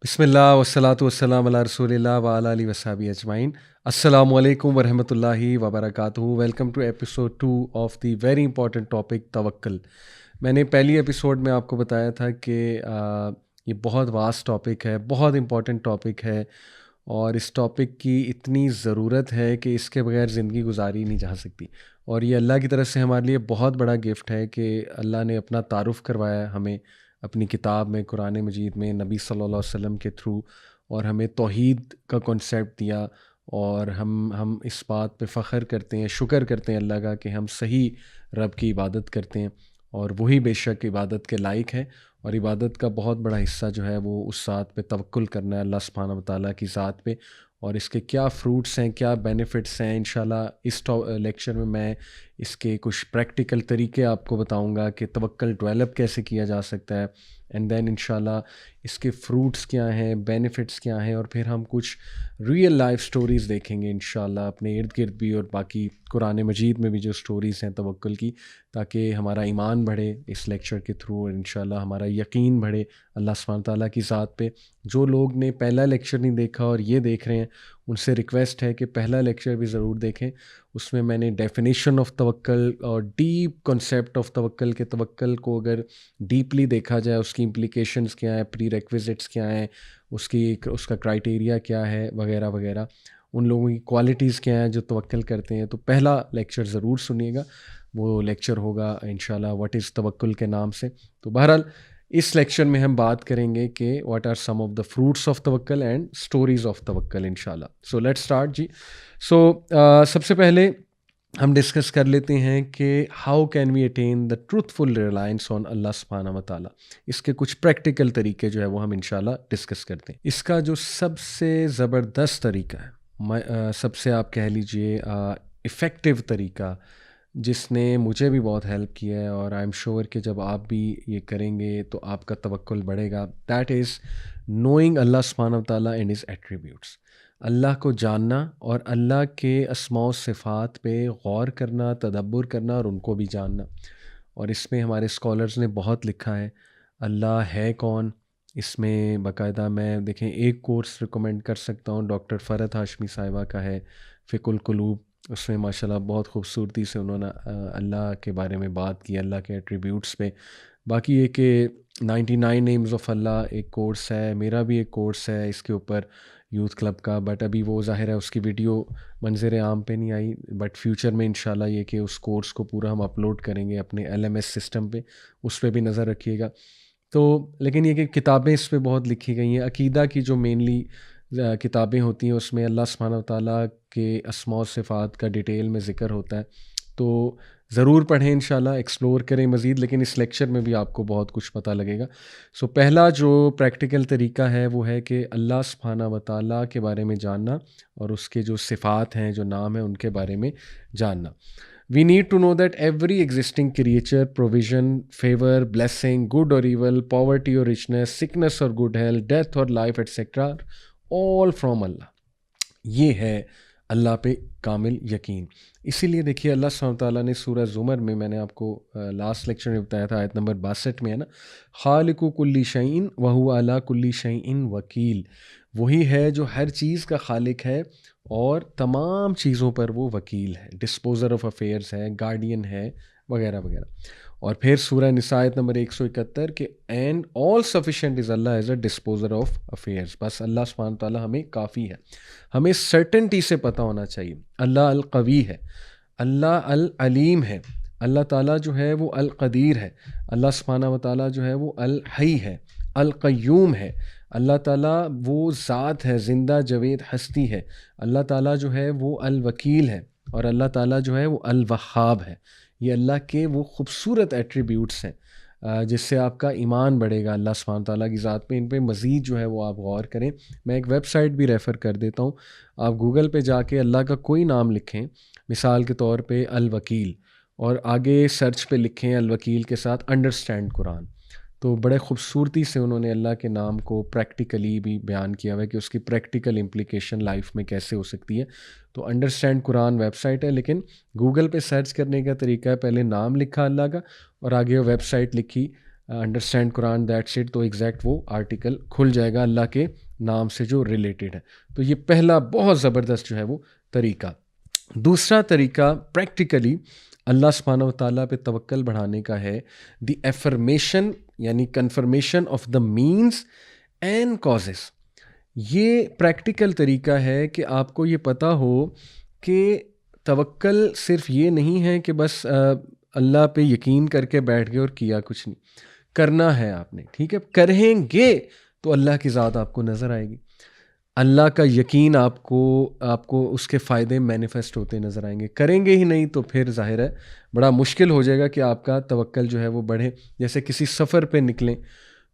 بسم اللہ والصلاۃ والسلام علی رسول اللہ وعلی آلہ وصحبہ اجمعین. السلام علیکم ورحمۃ اللہ وبرکاتہ. Welcome to episode 2 of the very important topic توکل. میں نے پہلی ایپیسوڈ میں آپ کو بتایا تھا کہ یہ بہت واسٹ ٹاپک ہے، بہت امپورٹنٹ ٹاپک ہے، اور اس ٹاپک کی اتنی ضرورت ہے کہ اس کے بغیر زندگی گزاری نہیں جا سکتی. اور یہ اللہ کی طرف سے ہمارے لیے بہت بڑا گفٹ ہے کہ اللہ نے اپنا تعارف کروایا ہمیں اپنی کتاب میں، قرآن مجید میں، نبی صلی اللہ علیہ وسلم کے تھرو، اور ہمیں توحید کا کنسیپٹ دیا. اور ہم اس بات پہ فخر کرتے ہیں، شکر کرتے ہیں اللہ کا کہ ہم صحیح رب کی عبادت کرتے ہیں، اور وہی بے شک عبادت کے لائق ہے. اور عبادت کا بہت بڑا حصہ جو ہے وہ اس ذات پہ توکل کرنا ہے، اللہ سبحانہ و تعالیٰ کی ذات پہ. اور اس کے کیا فروٹس ہیں، کیا بینیفٹس ہیں، انشاءاللہ اس لیکچر میں اس کے کچھ پریکٹیکل طریقے آپ کو بتاؤں گا کہ توکل ڈیولپ کیسے کیا جا سکتا ہے. اینڈ دین انشاءاللہ اس کے فروٹس کیا ہیں، بینیفٹس کیا ہیں، اور پھر ہم کچھ ریئل لائف سٹوریز دیکھیں گے انشاءاللہ اپنے ارد گرد بھی، اور باقی قرآن مجید میں بھی جو سٹوریز ہیں توکل کی، تاکہ ہمارا ایمان بڑھے اس لیکچر کے تھرو، اور انشاءاللہ ہمارا یقین بڑھے اللہ سبحانہ تعالیٰ کی ذات پہ. جو لوگ نے پہلا لیکچر نہیں دیکھا اور یہ دیکھ رہے ہیں، ان سے ریکویسٹ ہے کہ پہلا لیکچر بھی ضرور دیکھیں. اس میں نے ڈیفینیشن آف توکل اور ڈیپ کنسیپٹ آف توکل، کہ توکل کو اگر ڈیپلی دیکھا جائے اس کی امپلیکیشنز کیا ہیں، پری ریکویزٹس کیا ہیں، اس کا کرائٹیریا کیا ہے، وغیرہ وغیرہ، ان لوگوں کی کوالٹیز کیا ہیں جو توکل کرتے ہیں. تو پہلا لیکچر ضرور سنیے گا، وہ لیکچر ہوگا انشاءاللہ واٹ از توکل کے نام سے. تو بہرحال اس لیکچر میں ہم بات کریں گے کہ what are some of the fruits of توکل اینڈ اسٹوریز آف توکل انشاءاللہ. سو لیٹ اسٹارٹ جی. سو سب سے پہلے ہم ڈسکس کر لیتے ہیں کہ how can we attain the truthful reliance on اللہ سبحانہ و تعالیٰ. اس کے کچھ پریکٹیکل طریقے جو ہے وہ ہم انشاءاللہ ڈسکس کرتے ہیں. اس کا جو سب سے زبردست طریقہ ہے، سب سے آپ کہہ لیجئے افیکٹو طریقہ، جس نے مجھے بھی بہت ہیلپ کیا ہے، اور آئی ایم شیور کہ جب آپ بھی یہ کریں گے تو آپ کا توکل بڑھے گا. دیٹ از نوئنگ اللہ سبحانہ و تعالیٰ اینڈ ہز ایٹریبیوٹس. اللہ کو جاننا اور اللہ کے اسماء و صفات پہ غور کرنا، تدبر کرنا، اور ان کو بھی جاننا. اور اس میں ہمارے اسکالرز نے بہت لکھا ہے اللہ ہے کون. اس میں باقاعدہ میں دیکھیں ایک کورس ریکمینڈ کر سکتا ہوں، ڈاکٹر فرحت ہاشمی صاحبہ کا ہے فقہ القلوب. اس میں ماشاءاللہ بہت خوبصورتی سے انہوں نے اللہ کے بارے میں بات کی، اللہ کے ایٹریبیوٹس پہ. باقی یہ کہ 99 نیمز آف اللہ ایک کورس ہے، میرا بھی ایک کورس ہے اس کے اوپر یوتھ کلب کا، بٹ ابھی وہ ظاہر ہے اس کی ویڈیو منظر عام پہ نہیں آئی. بٹ فیوچر میں انشاءاللہ یہ کہ اس کورس کو پورا ہم اپلوڈ کریں گے اپنے LMS سسٹم پہ، اس پہ بھی نظر رکھیے گا. تو لیکن یہ کہ کتابیں اس پہ بہت لکھی گئی ہیں. عقیدہ کی جو مینلی کتابیں ہوتی ہیں اس میں اللہ سبحانہ و تعالیٰ کے اسماء و صفات کا ڈیٹیل میں ذکر ہوتا ہے. تو ضرور پڑھیں انشاءاللہ، ایکسپلور کریں مزید، لیکن اس لیکچر میں بھی آپ کو بہت کچھ پتہ لگے گا. سو پہلا جو پریکٹیکل طریقہ ہے وہ ہے کہ اللہ سبحانہ و تعالیٰ کے بارے میں جاننا، اور اس کے جو صفات ہیں، جو نام ہیں، ان کے بارے میں جاننا. We need to know that every existing creature, provision, favor, blessing, good or evil, poverty or richness, sickness or good health, death or life, etc., all from Allah. یہ ہے اللہ پہ کامل یقین. اسی لیے دیکھیے اللہ سبحانہ تعالیٰ نے سورہ زمر میں نے آپ کو لاسٹ لیکچر میں بتایا تھا، آیت نمبر 62 میں ہے نا، خالق کل شیء وہو علی کل شیء وکیل. وہی ہے جو ہر چیز کا خالق ہے اور تمام چیزوں پر وہ وکیل ہے، ڈسپوزر آف افیئرز ہے، گارڈین ہے، وغیرہ وغیرہ. اور پھر سورہ نساء آیت نمبر 171 کہ اینڈ آل سفیشینٹ از اللہ as a disposer of affairs. بس اللہ سبحانہ تعالیٰ ہمیں کافی ہے. ہمیں سرٹنٹی سے پتہ ہونا چاہیے اللہ القوی ہے، اللہ العلیم ہے، اللہ تعالیٰ جو ہے وہ القدیر ہے، اللہ سبحانہ و تعالیٰ جو ہے وہ الحی ہے، القیوم ہے، اللہ تعالیٰ وہ ذات ہے زندہ جاوید ہستی ہے، اللہ تعالیٰ جو ہے وہ الوکیل ہے، اور اللہ تعالیٰ جو ہے وہ الوہاب ہے. یہ اللہ کے وہ خوبصورت ایٹریبیوٹس ہیں جس سے آپ کا ایمان بڑھے گا اللہ سبحانہ تعالیٰ کی ذات پہ. ان پہ مزید جو ہے وہ آپ غور کریں. میں ایک ویب سائٹ بھی ریفر کر دیتا ہوں، آپ گوگل پہ جا کے اللہ کا کوئی نام لکھیں، مثال کے طور پہ الوکیل، اور آگے سرچ پہ لکھیں الوکیل کے ساتھ انڈرسٹینڈ قرآن. تو بڑے خوبصورتی سے انہوں نے اللہ کے نام کو پریکٹیکلی بھی بیان کیا ہوا ہے کہ اس کی پریکٹیکل امپلیکیشن لائف میں کیسے ہو سکتی ہے. تو انڈرسٹینڈ قرآن ویب سائٹ ہے، لیکن گوگل پہ سرچ کرنے کا طریقہ ہے پہلے نام لکھا اللہ کا اور آگے وہ ویب سائٹ لکھی انڈرسٹینڈ قرآن دیٹس اٹ، تو ایگزیکٹ وہ آرٹیکل کھل جائے گا اللہ کے نام سے جو ریلیٹڈ ہے. تو یہ پہلا بہت زبردست جو ہے وہ طریقہ. دوسرا طریقہ پریکٹیکلی اللہ سبحانہ و تعالیٰ پہ توکل بڑھانے کا ہے، دی ایفرمیشن یعنی confirmation of the means and causes. یہ پریکٹیکل طریقہ ہے کہ آپ کو یہ پتہ ہو کہ توکل صرف یہ نہیں ہے کہ بس اللہ پہ یقین کر کے بیٹھ گئے اور کیا کچھ نہیں، کرنا ہے آپ نے، ٹھیک ہے. کریں گے تو اللہ کی ذات آپ کو نظر آئے گی، اللہ کا یقین آپ کو اس کے فائدے مینیفیسٹ ہوتے نظر آئیں گے. کریں گے ہی نہیں تو پھر ظاہر ہے بڑا مشکل ہو جائے گا کہ آپ کا توکل جو ہے وہ بڑھے. جیسے کسی سفر پہ نکلیں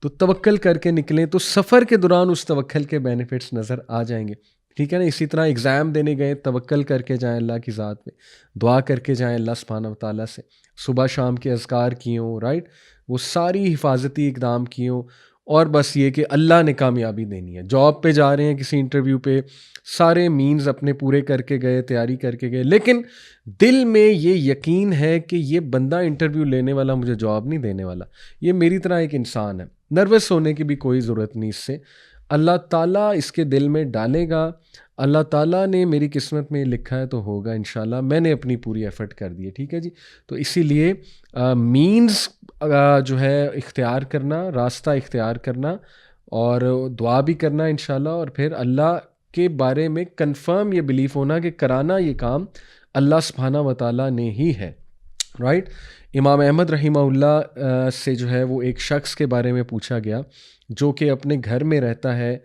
تو توکل کر کے نکلیں تو سفر کے دوران اس توکل کے بینیفٹس نظر آ جائیں گے، ٹھیک ہے نا. اسی طرح اگزام دینے گئے، توکل کر کے جائیں اللہ کی ذات پہ، دعا کر کے جائیں اللہ سبحانہ و تعالیٰ سے، صبح شام کے اذکار کیے ہوں، رائٹ، وہ ساری حفاظتی اقدام کیے ہوں، اور بس یہ کہ اللہ نے کامیابی دینی ہے. جاب پہ جا رہے ہیں کسی انٹرویو پہ، سارے مینز اپنے پورے کر کے گئے، تیاری کر کے گئے، لیکن دل میں یہ یقین ہے کہ یہ بندہ انٹرویو لینے والا مجھے جاب نہیں دینے والا، یہ میری طرح ایک انسان ہے. نروس ہونے کی بھی کوئی ضرورت نہیں، اس سے اللہ تعالیٰ اس کے دل میں ڈالے گا. اللہ تعالیٰ نے میری قسمت میں لکھا ہے تو ہوگا انشاءاللہ، میں نے اپنی پوری ایفرٹ کر دی ہے، ٹھیک ہے جی. تو اسی لیے مینز جو ہے اختیار کرنا، راستہ اختیار کرنا، اور دعا بھی کرنا انشاءاللہ، اور پھر اللہ کے بارے میں کنفرم یہ بلیف ہونا کہ کرانا یہ کام اللہ سبحانہ و تعالیٰ نے ہی ہے، رائٹ. امام احمد رحمہ اللہ سے جو ہے وہ ایک شخص کے بارے میں پوچھا گیا جو کہ اپنے گھر میں رہتا ہے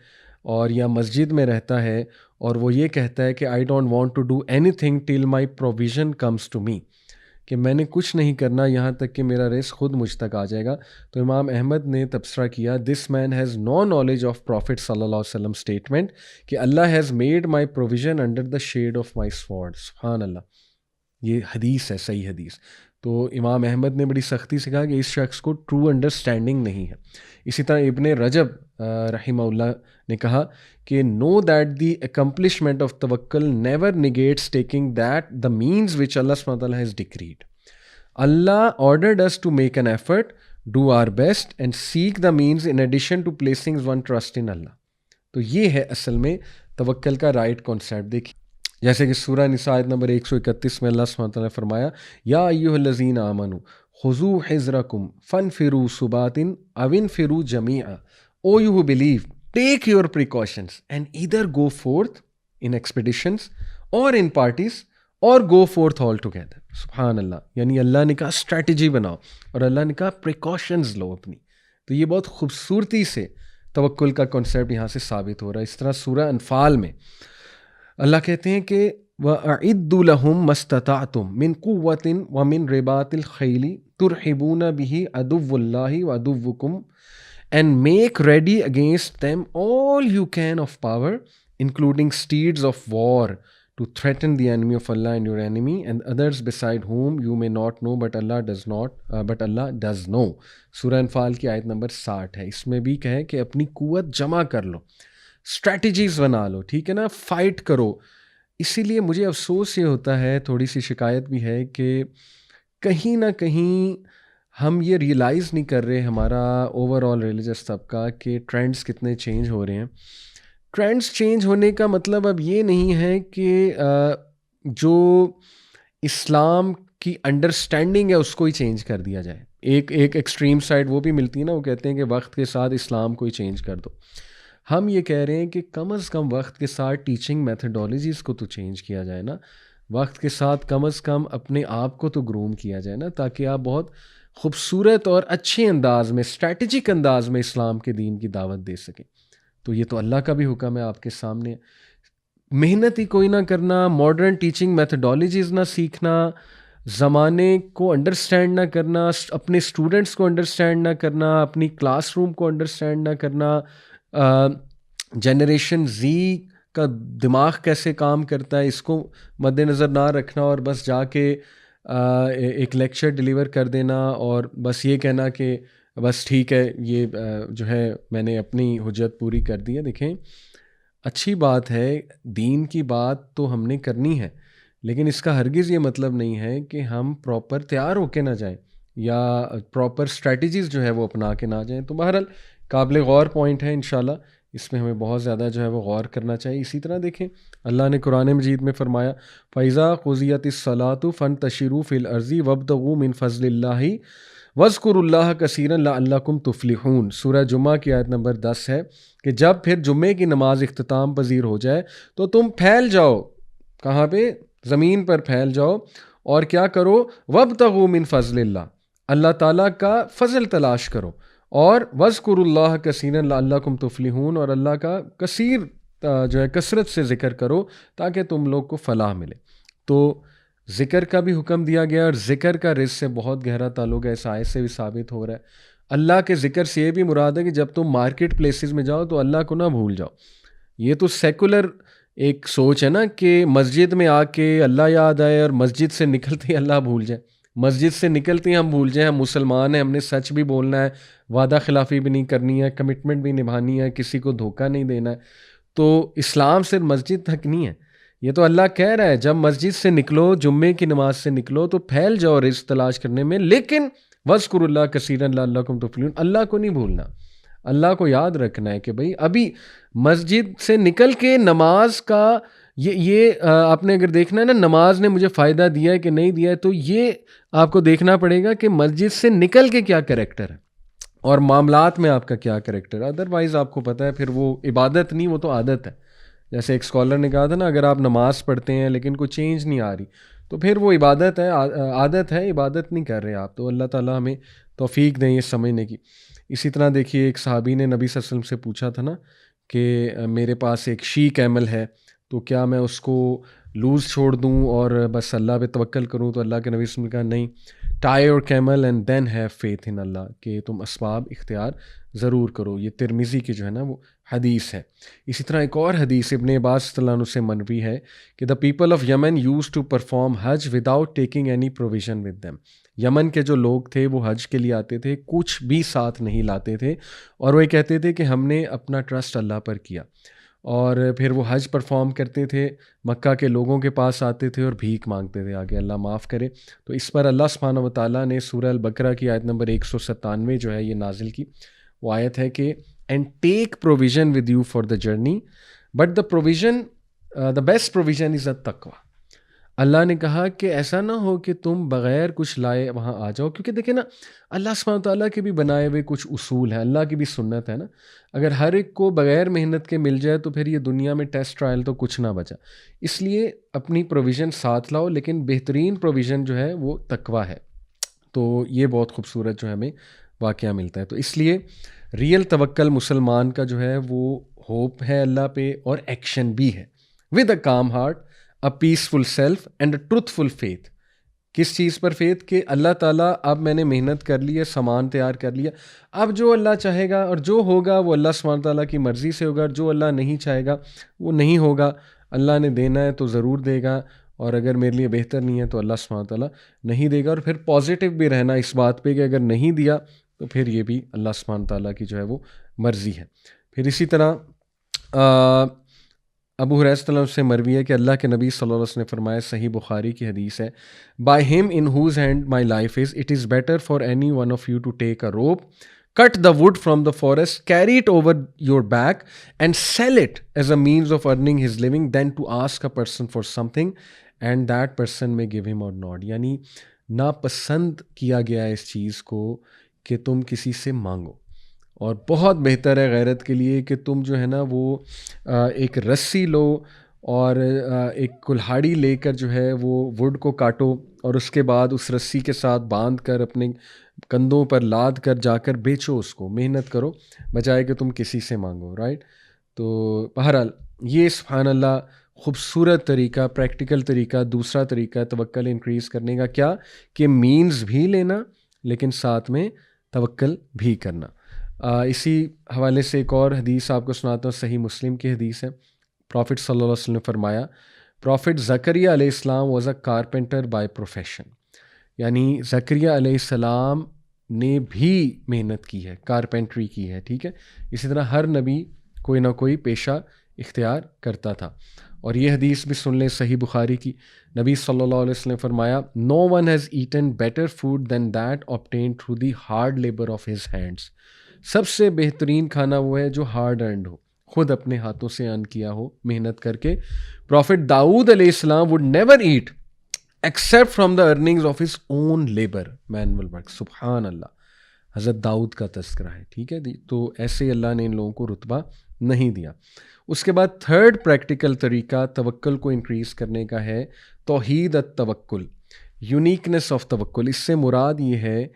اور یا مسجد میں رہتا ہے، اور وہ یہ کہتا ہے کہ I don't want to do anything till my provision comes to me, کہ میں نے کچھ نہیں کرنا یہاں تک کہ میرا رزق خود مجھ تک آ جائے گا. تو امام احمد نے تبصرہ کیا، this man has no knowledge of prophet صلی اللہ علیہ وسلم اسٹیٹمنٹ کہ اللہ has made my provision under the shade of my sword. سبحان اللہ، یہ حدیث ہے، صحیح حدیث. تو امام احمد نے بڑی سختی سے کہا کہ اس شخص کو ٹرو انڈرسٹینڈنگ نہیں ہے. اسی طرح ابن رجب رحمہ اللہ نے کہا کہ know that the accomplishment of توکل never negates taking that the means which اللہ سبحانہ وتعالیٰ ہیز ڈکریڈ. اللہ ordered us to make an effort, do our best and seek the means in addition to placing one trust in Allah. تو یہ ہے اصل میں توکل کا رائٹ کانسیپٹ. دیکھیے جیسے کہ سورہ نساء آیت نمبر 131 میں اللہ سبحانہ وتعالیٰ نے فرمایا، یا ایھا الذین آمنوا خذوا حذرکم فانفروا ثبات او انفروا جمیعا. او you who believe, take your precautions and either go forth in expeditions or in parties or go forth all together. سبحان اللہ، یعنی اللہ نے کہا اسٹریٹجی بناؤ، اور اللہ نے کہا پریکاشنز لو اپنی. تو یہ بہت خوبصورتی سے توکل کا کنسیپٹ یہاں سے ثابت ہو رہا ہے. اس طرح سورہ انفال میں اللہ کہتے ہیں کہ وَأَعِدُّوا لَهُم مَّا اسْتَطَعْتُم مِّن قُوَّةٍ وَمِن رِّبَاطِ الْخَيْلِ تُرْهِبُونَ بِهِ عَدُوَّ اللَّهِ وَعَدُوَّكُمْ and make ready against them all you can of power including steeds of war to threaten the enemy of Allah and your enemy and others beside whom you may not know but Allah does know. سورہ انفال کی آیت number 60 ہے. اس میں بھی کہے کہ اپنی قوت جمع کر لو، اسٹریٹجیز بنا لو، ٹھیک ہے نا، فائٹ کرو. اسی لیے مجھے افسوس یہ ہوتا ہے، تھوڑی سی شکایت بھی ہے کہ کہیں نہ کہیں ہم یہ ریئلائز نہیں کر رہے، ہمارا اوور آل ریلیجس طبقہ، کہ ٹرینڈز کتنے چینج ہو رہے ہیں. ٹرینڈز چینج ہونے کا مطلب اب یہ نہیں ہے کہ جو اسلام کی انڈرسٹینڈنگ ہے اس کو ہی چینج کر دیا جائے. ایک ایکسٹریم سائڈ وہ بھی ملتی ہے نا، وہ کہتے ہیں کہ وقت کے ساتھ اسلام کو ہی چینج کر دو. ہم یہ کہہ رہے ہیں کہ کم از کم وقت کے ساتھ ٹیچنگ میتھڈالوجیز کو تو چینج کیا جائے نا، وقت کے ساتھ کم از کم اپنے آپ کو تو گروم کیا جائے نا، تاکہ آپ بہت خوبصورت اور اچھے انداز میں، اسٹریٹجک انداز میں اسلام کے دین کی دعوت دے سکیں. تو یہ تو اللہ کا بھی حکم ہے آپ کے سامنے. محنت ہی کوئی نہ کرنا، ماڈرن ٹیچنگ میتھڈالوجیز نہ سیکھنا، زمانے کو انڈرسٹینڈ نہ کرنا، اپنے اسٹوڈنٹس کو انڈرسٹینڈ نہ کرنا، اپنی کلاس روم کو انڈرسٹینڈ نہ کرنا، جنریشن زی کا دماغ کیسے کام کرتا ہے اس کو مد نظر نہ رکھنا، اور بس جا کے ایک لیکچر ڈیلیور کر دینا اور بس یہ کہنا کہ بس ٹھیک ہے، یہ جو ہے میں نے اپنی حجت پوری کر دی ہے. دیکھیں اچھی بات ہے، دین کی بات تو ہم نے کرنی ہے، لیکن اس کا ہرگز یہ مطلب نہیں ہے کہ ہم پراپر تیار ہو کے نہ جائیں. یا پراپر اسٹریٹجیز جو ہے وہ اپنا کے نہ جائیں. تو بہرحال قابل غور پوائنٹ ہے انشاءاللہ, اس میں ہمیں بہت زیادہ جو ہے وہ غور کرنا چاہیے. اسی طرح دیکھیں اللہ نے قرآن مجید میں فرمایا فَإِذَا قُضِيَتِ الصَّلَاةُ فَانتَشِرُوا فِي الْأَرْضِ وَابْتَغُوا مِن فَضْلِ اللَّهِ وَاذْكُرُوا اللَّهَ كَثِيرًا لَعَلَّكُمْ تُفْلِحُونَ. سورہ جمعہ کی آیت نمبر 10 ہے کہ جب پھر جمعے کی نماز اختتام پذیر ہو جائے تو تم پھیل جاؤ. کہاں پہ؟ زمین پر پھیل جاؤ, اور کیا کرو؟ وَابْتَغُوا مِن فَضْلِ اللَّهِ, اللہ تعالیٰ کا فضل تلاش کرو, اور وَاذْكُرُوا اللَّهَ كَثِيرًا لَعَلَّكُمْ تُفْلِحُونَ, اور اللہ کا کثیر جو ہے کثرت سے ذکر کرو تاکہ تم لوگ کو فلاح ملے. تو ذکر کا بھی حکم دیا گیا, اور ذکر کا رزق سے بہت گہرا تعلق ہے, اس آیت سے بھی ثابت ہو رہا ہے. اللہ کے ذکر سے یہ بھی مراد ہے کہ جب تم مارکیٹ پلیسز میں جاؤ تو اللہ کو نہ بھول جاؤ. یہ تو سیکولر ایک سوچ ہے نا کہ مسجد میں آ کے اللہ یاد آئے اور مسجد سے نکلتے ہی اللہ بھول جائے. مسجد سے نکلتے ہی ہم بھول جائیں ہم مسلمان ہیں, ہم نے سچ بھی بولنا ہے, وعدہ خلافی بھی نہیں کرنی ہے, کمٹمنٹ بھی نبھانی ہے, کسی کو دھوکہ نہیں دینا ہے. تو اسلام صرف مسجد تک نہیں ہے, یہ تو اللہ کہہ رہا ہے جب مسجد سے نکلو, جمعے کی نماز سے نکلو تو پھیل جاؤ رزق تلاش کرنے میں, لیکن وَاذْكُرُوا اللَّهَ كَثِيرًا لَعَلَّكُمْ تُفْلِحُونَ, اللہ کو نہیں بھولنا. اللہ کو یاد رکھنا ہے کہ بھئی ابھی مسجد سے نکل کے نماز کا یہ آپ نے اگر دیکھنا ہے نا نماز نے مجھے فائدہ دیا ہے کہ نہیں دیا ہے, تو یہ آپ کو دیکھنا پڑے گا کہ مسجد سے نکل کے کیا کریکٹر ہے اور معاملات میں آپ کا کیا کریکٹر ہے. ادروائز آپ کو پتہ ہے پھر وہ عبادت نہیں, وہ تو عادت ہے. جیسے ایک اسکالر نے کہا تھا نا, اگر آپ نماز پڑھتے ہیں لیکن کوئی چینج نہیں آ رہی تو پھر وہ عبادت ہے, عادت ہے, عبادت نہیں کر رہے آپ. تو اللہ تعالیٰ ہمیں توفیق دیں یہ سمجھنے کی. اسی طرح دیکھیے ایک صحابی نے نبی صلی اللہ علیہ وسلم سے پوچھا تھا نا کہ میرے پاس ایک شی کیمل ہے تو کیا میں اس کو لوز چھوڑ دوں اور بس اللہ پہ توکل کروں؟ تو اللہ کے نبی صلی اللہ علیہ وسلم نے کہا نہیں, tie your camel and then have faith in اللہ, کہ تم اسباب اختیار ضرور کرو. یہ ترمذی کی جو ہے نا وہ حدیث ہے. اسی طرح ایک اور حدیث ابن عباس صلی اللہ عنہ سے مروی ہے کہ the people of Yemen used to perform حج without taking any provision with them. Yemen کے جو لوگ تھے وہ حج کے لیے آتے تھے, کچھ بھی ساتھ نہیں لاتے تھے, اور وہ کہتے تھے کہ ہم نے اپنا ٹرسٹ اللہ پر کیا. اور پھر وہ حج پرفارم کرتے تھے, مکہ کے لوگوں کے پاس آتے تھے اور بھیک مانگتے تھے آگے اللہ معاف کرے. تو اس پر اللہ سبحانہ و تعالیٰ نے سورہ البقرہ کی آیت نمبر 197 جو ہے یہ نازل کی. وہ آیت ہے کہ and take provision with you for the journey but the provision the best provision is التقویٰ. اللہ نے کہا کہ ایسا نہ ہو کہ تم بغیر کچھ لائے وہاں آ جاؤ, کیونکہ دیکھیں نا اللہ سبحانہ تعالیٰ کے بھی بنائے ہوئے کچھ اصول ہیں, اللہ کی بھی سنت ہے نا. اگر ہر ایک کو بغیر محنت کے مل جائے تو پھر یہ دنیا میں ٹیسٹ ٹرائل تو کچھ نہ بچا. اس لیے اپنی پروویژن ساتھ لاؤ, لیکن بہترین پروویژن جو ہے وہ تقویٰ ہے. تو یہ بہت خوبصورت جو ہے ہمیں واقعہ ملتا ہے. تو اس لیے ریئل توکل مسلمان کا جو ہے وہ ہوپ ہے اللہ پہ, اور ایکشن بھی ہے. With a calm heart, a peaceful self and a truthful faith. کس چیز پر فیتھ؟ کہ اللہ تعالیٰ اب میں نے محنت کر لی ہے, سامان تیار کر لیا, اب جو اللہ چاہے گا اور جو ہوگا وہ اللہ سبحانہ تعالیٰ کی مرضی سے ہوگا, اور جو اللہ نہیں چاہے گا وہ نہیں ہوگا. اللہ نے دینا ہے تو ضرور دے گا, اور اگر میرے لیے بہتر نہیں ہے تو اللہ سبحانہ تعالیٰ نہیں دے گا. اور پھر پازیٹیو بھی رہنا اس بات پہ کہ اگر نہیں دیا تو پھر یہ بھی اللہ سبحانہ تعالیٰ کی جو ہے وہ مرضی ہے. پھر اسی طرح ابو ہریرہ صلی اللہ عنہ سے مروی ہے کہ اللہ کے نبی صلی اللہ علیہ وسلم نے فرمایا, صحیح بخاری کی حدیث ہے, by him in whose hand my life is, it is better for any one of you to take a rope, cut the wood from the forest, carry it over your back and sell it as a means of earning his living, then to ask a person for something and that person may give him or not. یعنی ناپسند کیا گیا ہے اس چیز کو کہ تم کسی سے مانگو, اور بہت بہتر ہے غیرت کے لیے کہ تم جو ہے نا وہ ایک رسی لو اور ایک کلہاڑی لے کر جو ہے وہ ووڈ کو کاٹو, اور اس کے بعد اس رسی کے ساتھ باندھ کر اپنے کندھوں پر لاد کر جا کر بیچو اس کو, محنت کرو بجائے کہ تم کسی سے مانگو. رائٹ. تو بہرحال یہ سبحان اللہ خوبصورت طریقہ, پریکٹیکل طریقہ, دوسرا طریقہ توکل انکریز کرنے کا, کیا کہ مینز بھی لینا لیکن ساتھ میں توکل بھی کرنا. اسی حوالے سے ایک اور حدیث آپ کو سناتا ہوں, صحیح مسلم کی حدیث ہے. پرافٹ صلی اللہ علیہ وسلم نے فرمایا, پرافٹ زکریا علیہ السلام was a carpenter by profession. یعنی زکریا علیہ السلام نے بھی محنت کی ہے, کارپینٹری کی ہے. ٹھیک ہے. اسی طرح ہر نبی کوئی نہ کوئی پیشہ اختیار کرتا تھا. اور یہ حدیث بھی سن لیں صحیح بخاری کی. نبی صلی اللہ علیہ وسلم فرمایا no one has eaten better food than that obtained through the hard labour of his hands. سب سے بہترین کھانا وہ ہے جو ہارڈ ارنڈ ہو, خود اپنے ہاتھوں سے ارن کیا ہو محنت کر کے. پروفٹ داؤد علیہ السلام would never eat except from the earnings of his own labor, manual work. سبحان اللہ, حضرت داؤد کا تذکرہ ہے, ٹھیک ہے. تو ایسے اللہ نے ان لوگوں کو رتبہ نہیں دیا. اس کے بعد تھرڈ پریکٹیکل طریقہ توکل کو انکریز کرنے کا ہے توحید التوکل, یونیکنیس آف توکل. اس سے مراد یہ ہے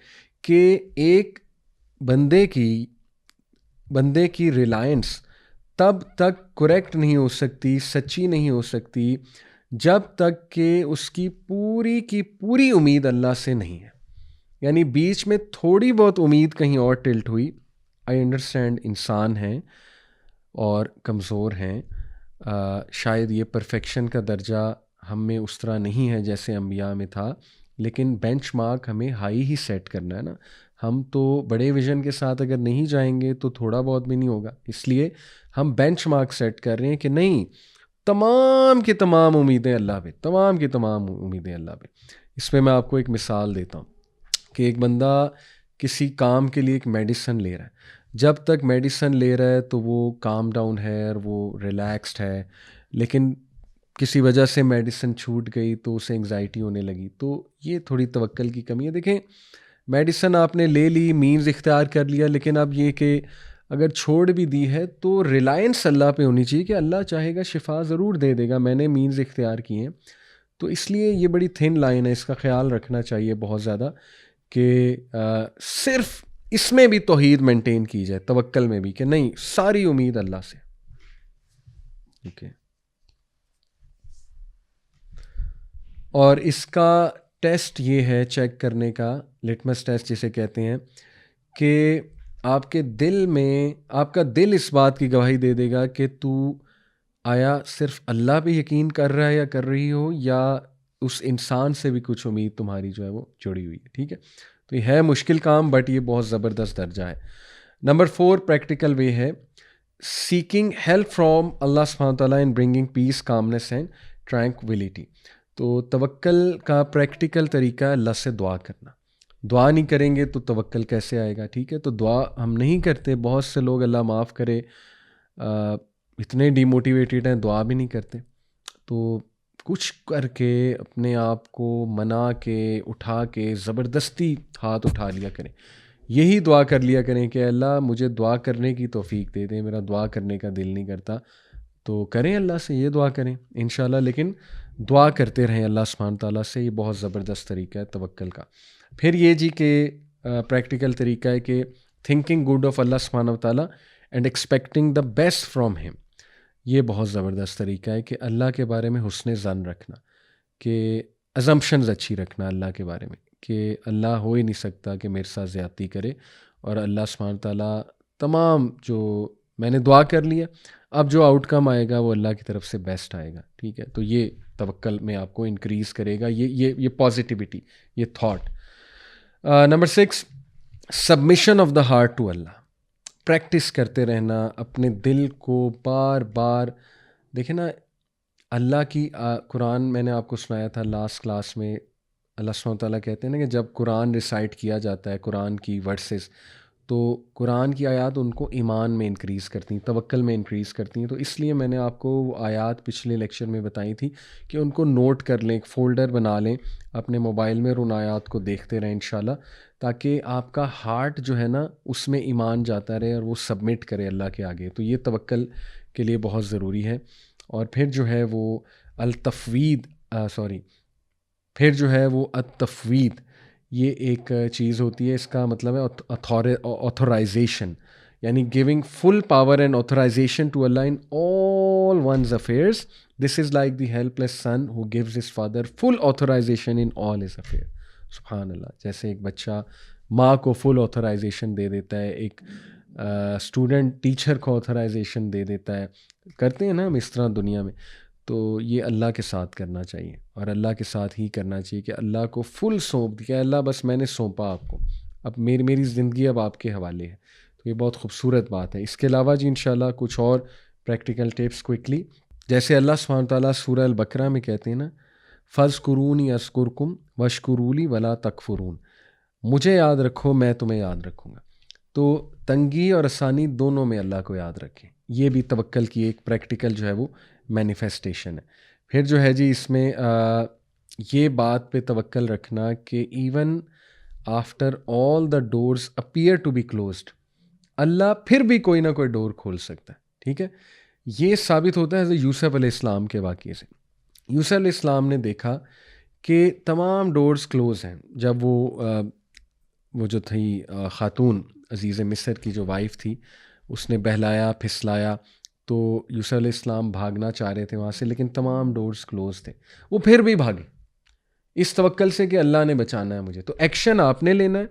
کہ ایک بندے کی ریلائنس تب تک کریکٹ نہیں ہو سکتی, سچی نہیں ہو سکتی, جب تک کہ اس کی پوری امید اللہ سے نہیں ہے. یعنی بیچ میں تھوڑی بہت امید کہیں اور ٹلٹ ہوئی. آئی انڈرسٹینڈ انسان ہیں اور کمزور ہیں, شاید یہ پرفیکشن کا درجہ ہم میں اس طرح نہیں ہے جیسے انبیاء میں تھا, لیکن بینچ مارک ہمیں ہائی ہی سیٹ کرنا ہے نا. ہم تو بڑے ویژن کے ساتھ اگر نہیں جائیں گے تو تھوڑا بہت بھی نہیں ہوگا. اس لیے ہم بینچ مارک سیٹ کر رہے ہیں کہ نہیں, تمام کی تمام امیدیں اللہ پہ, تمام کی تمام امیدیں اللہ پہ. اس پہ میں آپ کو ایک مثال دیتا ہوں کہ ایک بندہ کسی کام کے لیے ایک میڈیسن لے رہا ہے. جب تک میڈیسن لے رہا ہے تو وہ کام ڈاؤن ہے اور وہ ریلیکسڈ ہے, لیکن کسی وجہ سے میڈیسن چھوٹ گئی تو اسے انگزائٹی ہونے لگی. تو یہ تھوڑی توکل کی کمی ہے. دیکھیں, میڈیسن آپ نے لے لی, مینز اختیار کر لیا, لیکن اب یہ کہ اگر چھوڑ بھی دی ہے تو ریلائنس اللہ پہ ہونی چاہیے کہ اللہ چاہے گا شفا ضرور دے دے گا, میں نے مینز اختیار کیے ہیں. تو اس لیے یہ بڑی تھن لائن ہے, اس کا خیال رکھنا چاہیے بہت زیادہ کہ صرف اس میں بھی توحید مینٹین کی جائے, توکل میں بھی, کہ نہیں ساری امید اللہ سے. اوکے. اور اس کا ٹیسٹ یہ ہے چیک کرنے کا, لٹمس ٹیسٹ جسے کہتے ہیں, کہ آپ کے دل میں, آپ کا دل اس بات کی گواہی دے دے گا کہ تو آیا صرف اللہ پہ یقین کر رہا ہے یا کر رہی ہو, یا اس انسان سے بھی کچھ امید تمہاری جو ہے وہ جڑی ہوئی ہے. ٹھیک ہے, تو یہ ہے مشکل کام, بٹ یہ بہت زبردست درجہ ہے. نمبر 4 پریکٹیکل وے ہے سیکنگ ہیلپ فرام اللہ سبحانہ تعالیٰ in bringing piece, commons and tranquillity. تو توکل کا پریکٹیکل طریقہ ہے اللہ سے دعا کرنا. دعا نہیں کریں گے تو توکل کیسے آئے گا؟ ٹھیک ہے, تو دعا ہم نہیں کرتے. بہت سے لوگ اللہ معاف کرے اتنے ڈی موٹیویٹیڈ ہیں, دعا بھی نہیں کرتے. تو کچھ کر کے اپنے آپ کو منا کے اٹھا کے زبردستی ہاتھ اٹھا لیا کریں. یہی دعا کر لیا کریں کہ اللہ مجھے دعا کرنے کی توفیق دے دیں, میرا دعا کرنے کا دل نہیں کرتا. تو کریں اللہ سے, یہ دعا کریں انشاءاللہ, لیکن دعا کرتے رہیں اللہ سبحانہ تعالیٰ سے. یہ بہت زبردست طریقہ ہے توکل کا. پھر یہ جی کہ پریکٹیکل طریقہ ہے کہ تھنکنگ گڈ آف اللہ سبحانہ تعالیٰ and expecting the best from ہم. یہ بہت زبردست طریقہ ہے کہ اللہ کے بارے میں حسن ظن رکھنا, کہ ازمپشنز اچھی رکھنا اللہ کے بارے میں, کہ اللہ ہو ہی نہیں سکتا کہ میرے ساتھ زیادتی کرے, اور اللہ سبحانہ تعالیٰ تمام جو میں نے دعا کر لیا, اب جو آؤٹ کم آئے گا وہ اللہ کی طرف سے بیسٹ آئے گا. ٹھیک ہے, تو یہ توکل میں آپ کو انکریز کرے گا, یہ پازیٹیوٹی, یہ thought. Number 6 submission of the heart to اللہ. پریکٹس کرتے رہنا اپنے دل کو بار بار. دیکھیں نا, اللہ کی قرآن میں نے آپ کو سنایا تھا لاسٹ کلاس میں, اللہ سبحانہ تعالیٰ کہتے ہیں نا کہ جب قرآن ریسائٹ کیا جاتا ہے, قرآن کی ورسز, تو قرآن کی آیات ان کو ایمان میں انکریز کرتی ہیں, توکل میں انکریز کرتی ہیں. تو اس لیے میں نے آپ کو وہ آیات پچھلے لیکچر میں بتائی تھی کہ ان کو نوٹ کر لیں, ایک فولڈر بنا لیں اپنے موبائل میں, اور ان آیات کو دیکھتے رہیں انشاءاللہ, تاکہ آپ کا ہارٹ جو ہے نا اس میں ایمان جاتا رہے اور وہ سبمٹ کرے اللہ کے آگے. تو یہ توکل کے لیے بہت ضروری ہے. اور پھر جو ہے وہ پھر جو ہے وہ التفوید, یہ ایک چیز ہوتی ہے, اس کا مطلب ہے آتھورائزیشن, یعنی giving full power and authorisation to اللہ in all ones affairs. This is like the helpless son who gives his father full authorisation in all his affair. سبحان اللہ. جیسے ایک بچہ ماں کو فل آتھورائزیشن دے دیتا ہے, ایک اسٹوڈنٹ ٹیچر کو آتھورائزیشن دے دیتا ہے, کرتے ہیں نا ہم اس طرح دنیا میں. تو یہ اللہ کے ساتھ کرنا چاہیے, اور اللہ کے ساتھ ہی کرنا چاہیے کہ اللہ کو فل سونپ دیا, اللہ بس میں نے سونپا آپ کو, اب میری زندگی اب آپ کے حوالے ہے. تو یہ بہت خوبصورت بات ہے. اس کے علاوہ جی انشاءاللہ کچھ اور پریکٹیکل ٹپس کوئکلی. جیسے اللہ سبحانہ تعالیٰ سورہ البقرہ میں کہتے ہیں نا، فَاذْکُرُونِی اذْکُرْکُم وَاشْکُرُوا لی وَلا تَکْفُرُون، مجھے یاد رکھو میں تمہیں یاد رکھوں گا. تو تنگی اور آسانی دونوں میں اللہ کو یاد رکھیں. یہ بھی توکل کی ایک پریکٹیکل جو ہے وہ مینیفیسٹیشن ہے. پھر جو ہے جی اس میں یہ بات پہ توکل رکھنا کہ even after all the doors appear to be closed, اللہ پھر بھی کوئی نہ کوئی ڈور کھول سکتا ہے. ٹھیک ہے، یہ ثابت ہوتا ہے حضرت یوسف علیہ السلام کے واقعے سے. یوسف علیہ السلام نے دیکھا کہ تمام ڈورز کلوز ہیں. جب وہ جو تھی خاتون عزیز مصر کی جو وائف تھی، اس نے بہلایا پھسلایا، تو یوسف علیہ السلام بھاگنا چاہ رہے تھے وہاں سے، لیکن تمام ڈورز کلوز تھے. وہ پھر بھی بھاگے اس توکل سے کہ اللہ نے بچانا ہے مجھے. تو ایکشن آپ نے لینا ہے،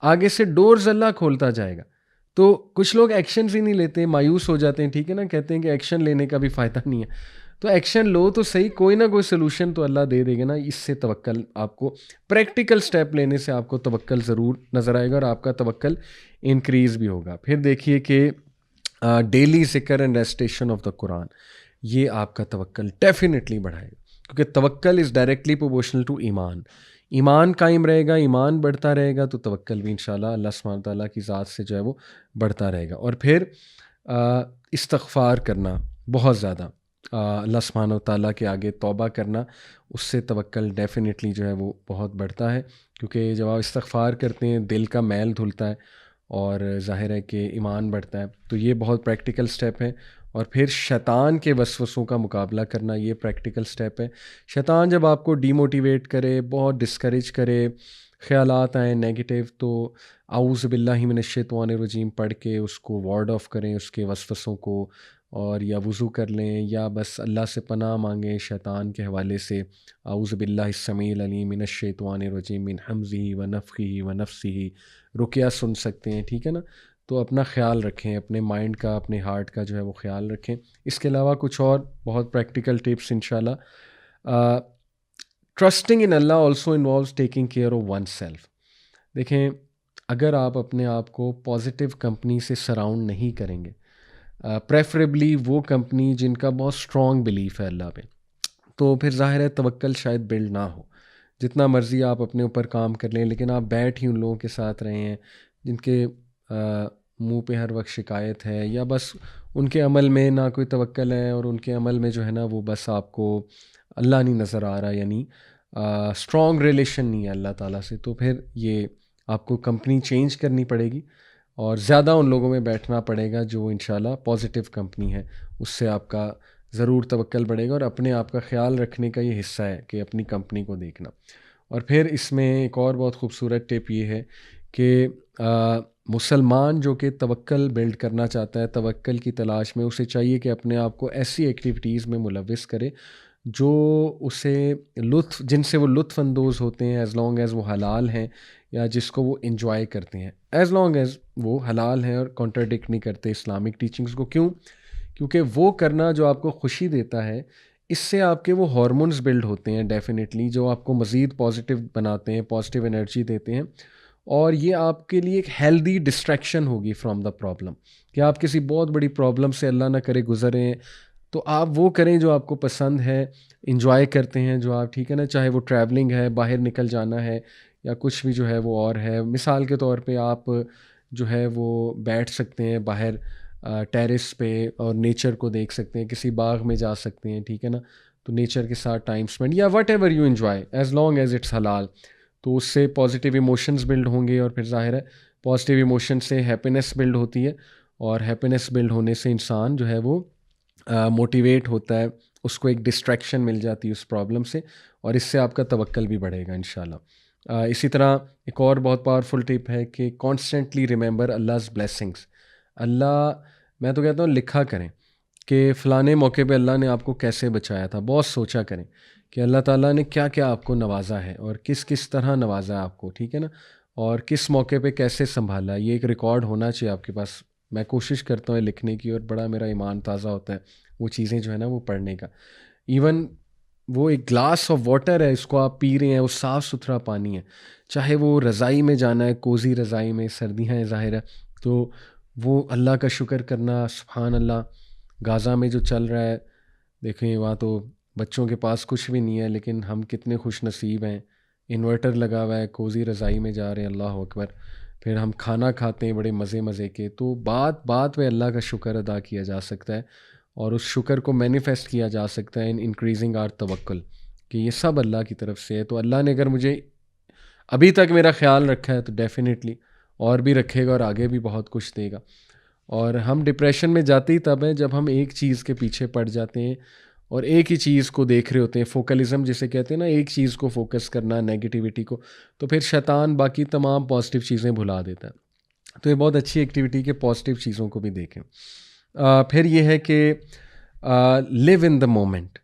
آگے سے ڈورز اللہ کھولتا جائے گا. تو کچھ لوگ ایکشنز ہی نہیں لیتے، مایوس ہو جاتے ہیں. ٹھیک ہے نا، کہتے ہیں کہ ایکشن لینے کا بھی فائدہ نہیں ہے. تو ایکشن لو تو صحیح، کوئی نہ کوئی سلوشن تو اللہ دے دے گا نا. اس سے توکل آپ کو پریکٹیکل سٹیپ لینے سے آپ کو توکل ضرور نظر آئے گا، اور آپ کا توکل انکریز بھی ہوگا. پھر دیکھیے کہ ڈیلی ذکر اینڈ ریسٹیشن آف دا قرآن، یہ آپ کا توکل ڈیفینیٹلی بڑھائے گا، کیونکہ توکل از ڈائریکٹلی پروپورشنل ٹو ایمان. ایمان قائم رہے گا، ایمان بڑھتا رہے گا، تو توکل بھی انشاءاللہ اللہ سبحانہ تعالیٰ کی ذات سے جو ہے وہ بڑھتا رہے گا. اور پھر استغفار کرنا بہت زیادہ، اللہ سبحانہ تعالیٰ کے آگے توبہ کرنا، اس سے توکل ڈیفینیٹلی جو ہے وہ بہت بڑھتا ہے. کیونکہ جب آپ استغفار کرتے ہیں دل کا میل دھلتا ہے اور ظاہر ہے کہ ایمان بڑھتا ہے. تو یہ بہت پریکٹیکل سٹیپ ہے. اور پھر شیطان کے وسوسوں کا مقابلہ کرنا، یہ پریکٹیکل سٹیپ ہے. شیطان جب آپ کو ڈی موٹیویٹ کرے، بہت ڈسکریج کرے، خیالات آئیں نیگیٹو، تو اعوذ باللہ من الشیطان الرجیم پڑھ کے اس کو وارڈ آف کریں، اس کے وسوسوں کو، اور یا وضو کر لیں یا بس اللہ سے پناہ مانگیں شیطان کے حوالے سے. اعوذ باللہ السمیع العلیم من الشیطان الرجیم من حمزہ ونفخہ ونفثہ، رقیہ سن سکتے ہیں. ٹھیک ہے نا. تو اپنا خیال رکھیں، اپنے مائنڈ کا، اپنے ہارٹ کا جو ہے وہ خیال رکھیں. اس کے علاوہ کچھ اور بہت پریکٹیکل ٹپس انشاءاللہ. Trusting in Allah also involves taking care of one self. دیکھیں، اگر آپ اپنے آپ کو پازیٹیو کمپنی سے سراؤنڈ نہیں کریں گے، پریفریبلی وہ کمپنی جن کا بہت اسٹرانگ بلیف ہے اللہ پہ، تو پھر ظاہر ہے توکل شاید بلڈ نہ ہو. جتنا مرضی آپ اپنے اوپر کام کر لیں، لیکن آپ بیٹھ ہی ان لوگوں کے ساتھ رہے ہیں جن کے منہ پہ ہر وقت شکایت ہے، یا بس ان کے عمل میں نہ کوئی توکل ہے، اور ان کے عمل میں جو ہے نا وہ بس آپ کو اللہ نہیں نظر آ رہا، یعنی اسٹرانگ ریلیشن نہیں ہے اللہ تعالیٰ سے. تو پھر یہ آپ کو کمپنی چینج کرنی پڑے گی، اور زیادہ ان لوگوں میں بیٹھنا پڑے گا جو انشاءاللہ پازیٹیو کمپنی ہے. اس سے آپ کا ضرور توکل بڑھے گا، اور اپنے آپ کا خیال رکھنے کا یہ حصہ ہے کہ اپنی کمپنی کو دیکھنا. اور پھر اس میں ایک اور بہت خوبصورت ٹپ یہ ہے کہ مسلمان جو کہ توکل بلڈ کرنا چاہتا ہے، توکل کی تلاش میں، اسے چاہیے کہ اپنے آپ کو ایسی ایکٹیویٹیز میں ملوث کرے جو اسے جن سے وہ لطف اندوز ہوتے ہیں، ایز لانگ ایز وہ حلال ہیں، یا جس کو وہ انجوائے کرتے ہیں، ایز لانگ ایز وہ حلال ہیں اور کانٹراڈکٹ نہیں کرتے اسلامک ٹیچنگز کو. کیوں؟ کیونکہ وہ کرنا جو آپ کو خوشی دیتا ہے، اس سے آپ کے وہ ہارمونز بلڈ ہوتے ہیں ڈیفینیٹلی، جو آپ کو مزید پازیٹیو بناتے ہیں، پازیٹیو انرجی دیتے ہیں. اور یہ آپ کے لیے ایک ہیلدی ڈسٹریکشن ہوگی فرام دا پرابلم، کہ آپ کسی بہت بڑی پرابلم سے اللہ نہ کرے گزریں، تو آپ وہ کریں جو آپ کو پسند ہے، انجوائے کرتے ہیں جو آپ، ٹھیک ہے نا، چاہے وہ ٹریولنگ ہے، باہر نکل جانا ہے، یا کچھ بھی جو ہے وہ اور ہے. مثال کے طور پہ آپ جو ہے وہ بیٹھ سکتے ہیں باہر ٹیرس پہ اور نیچر کو دیکھ سکتے ہیں، کسی باغ میں جا سکتے ہیں، ٹھیک ہے نا. تو نیچر کے ساتھ ٹائم اسپینڈ، یا whatever you enjoy as long as it's حلال. تو اس سے پازیٹیو ایموشنز بلڈ ہوں گے، اور پھر ظاہر ہے پازیٹیو ایموشن سے ہیپینس بلڈ ہوتی ہے، اور ہیپینس بلڈ ہونے سے انسان جو ہے وہ موٹیویٹ ہوتا ہے، اس کو ایک ڈسٹریکشن مل جاتی ہے اس پرابلم سے، اور اس سے آپ کا توکل بھی بڑھے گا انشاءاللہ. اسی طرح ایک اور بہت پاورفل ٹپ ہے کہ کانسٹنٹلی ریممبر اللہز بلیسنگس. اللہ، میں تو کہتا ہوں لکھا کریں کہ فلانے موقع پہ اللہ نے آپ کو کیسے بچایا تھا. بہت سوچا کریں کہ اللہ تعالیٰ نے کیا کیا آپ کو نوازا ہے، اور کس کس طرح نوازا ہے آپ کو، ٹھیک ہے نا، اور کس موقع پہ کیسے سنبھالا. یہ ایک ریکارڈ ہونا چاہیے آپ کے پاس. میں کوشش کرتا ہوں لکھنے کی، اور بڑا میرا ایمان تازہ ہوتا ہے وہ چیزیں جو ہے نا وہ پڑھنے کا. ایون وہ ایک گلاس آف واٹر ہے، اس کو آپ پی رہے ہیں، وہ صاف ستھرا پانی ہے، چاہے وہ رضائی میں جانا ہے، کوزی رضائی میں، سردیاں ہیں ظاہر ہے، تو وہ اللہ کا شکر کرنا، سبحان اللہ. غازہ میں جو چل رہا ہے دیکھیں، وہاں تو بچوں کے پاس کچھ بھی نہیں ہے، لیکن ہم کتنے خوش نصیب ہیں، انورٹر لگا ہوا ہے، کوزی رضائی میں جا رہے ہیں، اللہ اکبر، پھر ہم کھانا کھاتے ہیں بڑے مزے مزے کے. تو بات پہ اللہ کا شکر ادا کیا جا سکتا ہے، اور اس شکر کو مینیفیسٹ کیا جا سکتا ہے ان انکریزنگ آر توکل، کہ یہ سب اللہ کی طرف سے ہے. تو اللہ نے اگر مجھے ابھی تک میرا خیال رکھا ہے تو ڈیفینیٹلی اور بھی رکھے گا، اور آگے بھی بہت کچھ دے گا. اور ہم ڈپریشن میں جاتے ہی تب ہیں جب ہم ایک چیز کے پیچھے پڑ جاتے ہیں اور ایک ہی چیز کو دیکھ رہے ہوتے ہیں، فوکلزم جسے کہتے ہیں نا، ایک چیز کو فوکس کرنا، نیگیٹیوٹی کو، تو پھر شیطان باقی تمام پازیٹیو چیزیں بھلا دیتا ہے. تو یہ بہت اچھی ایکٹیویٹی کہ پازیٹیو چیزوں کو بھی دیکھیں. پھر یہ ہے کہ لیو ان دا مومنٹ.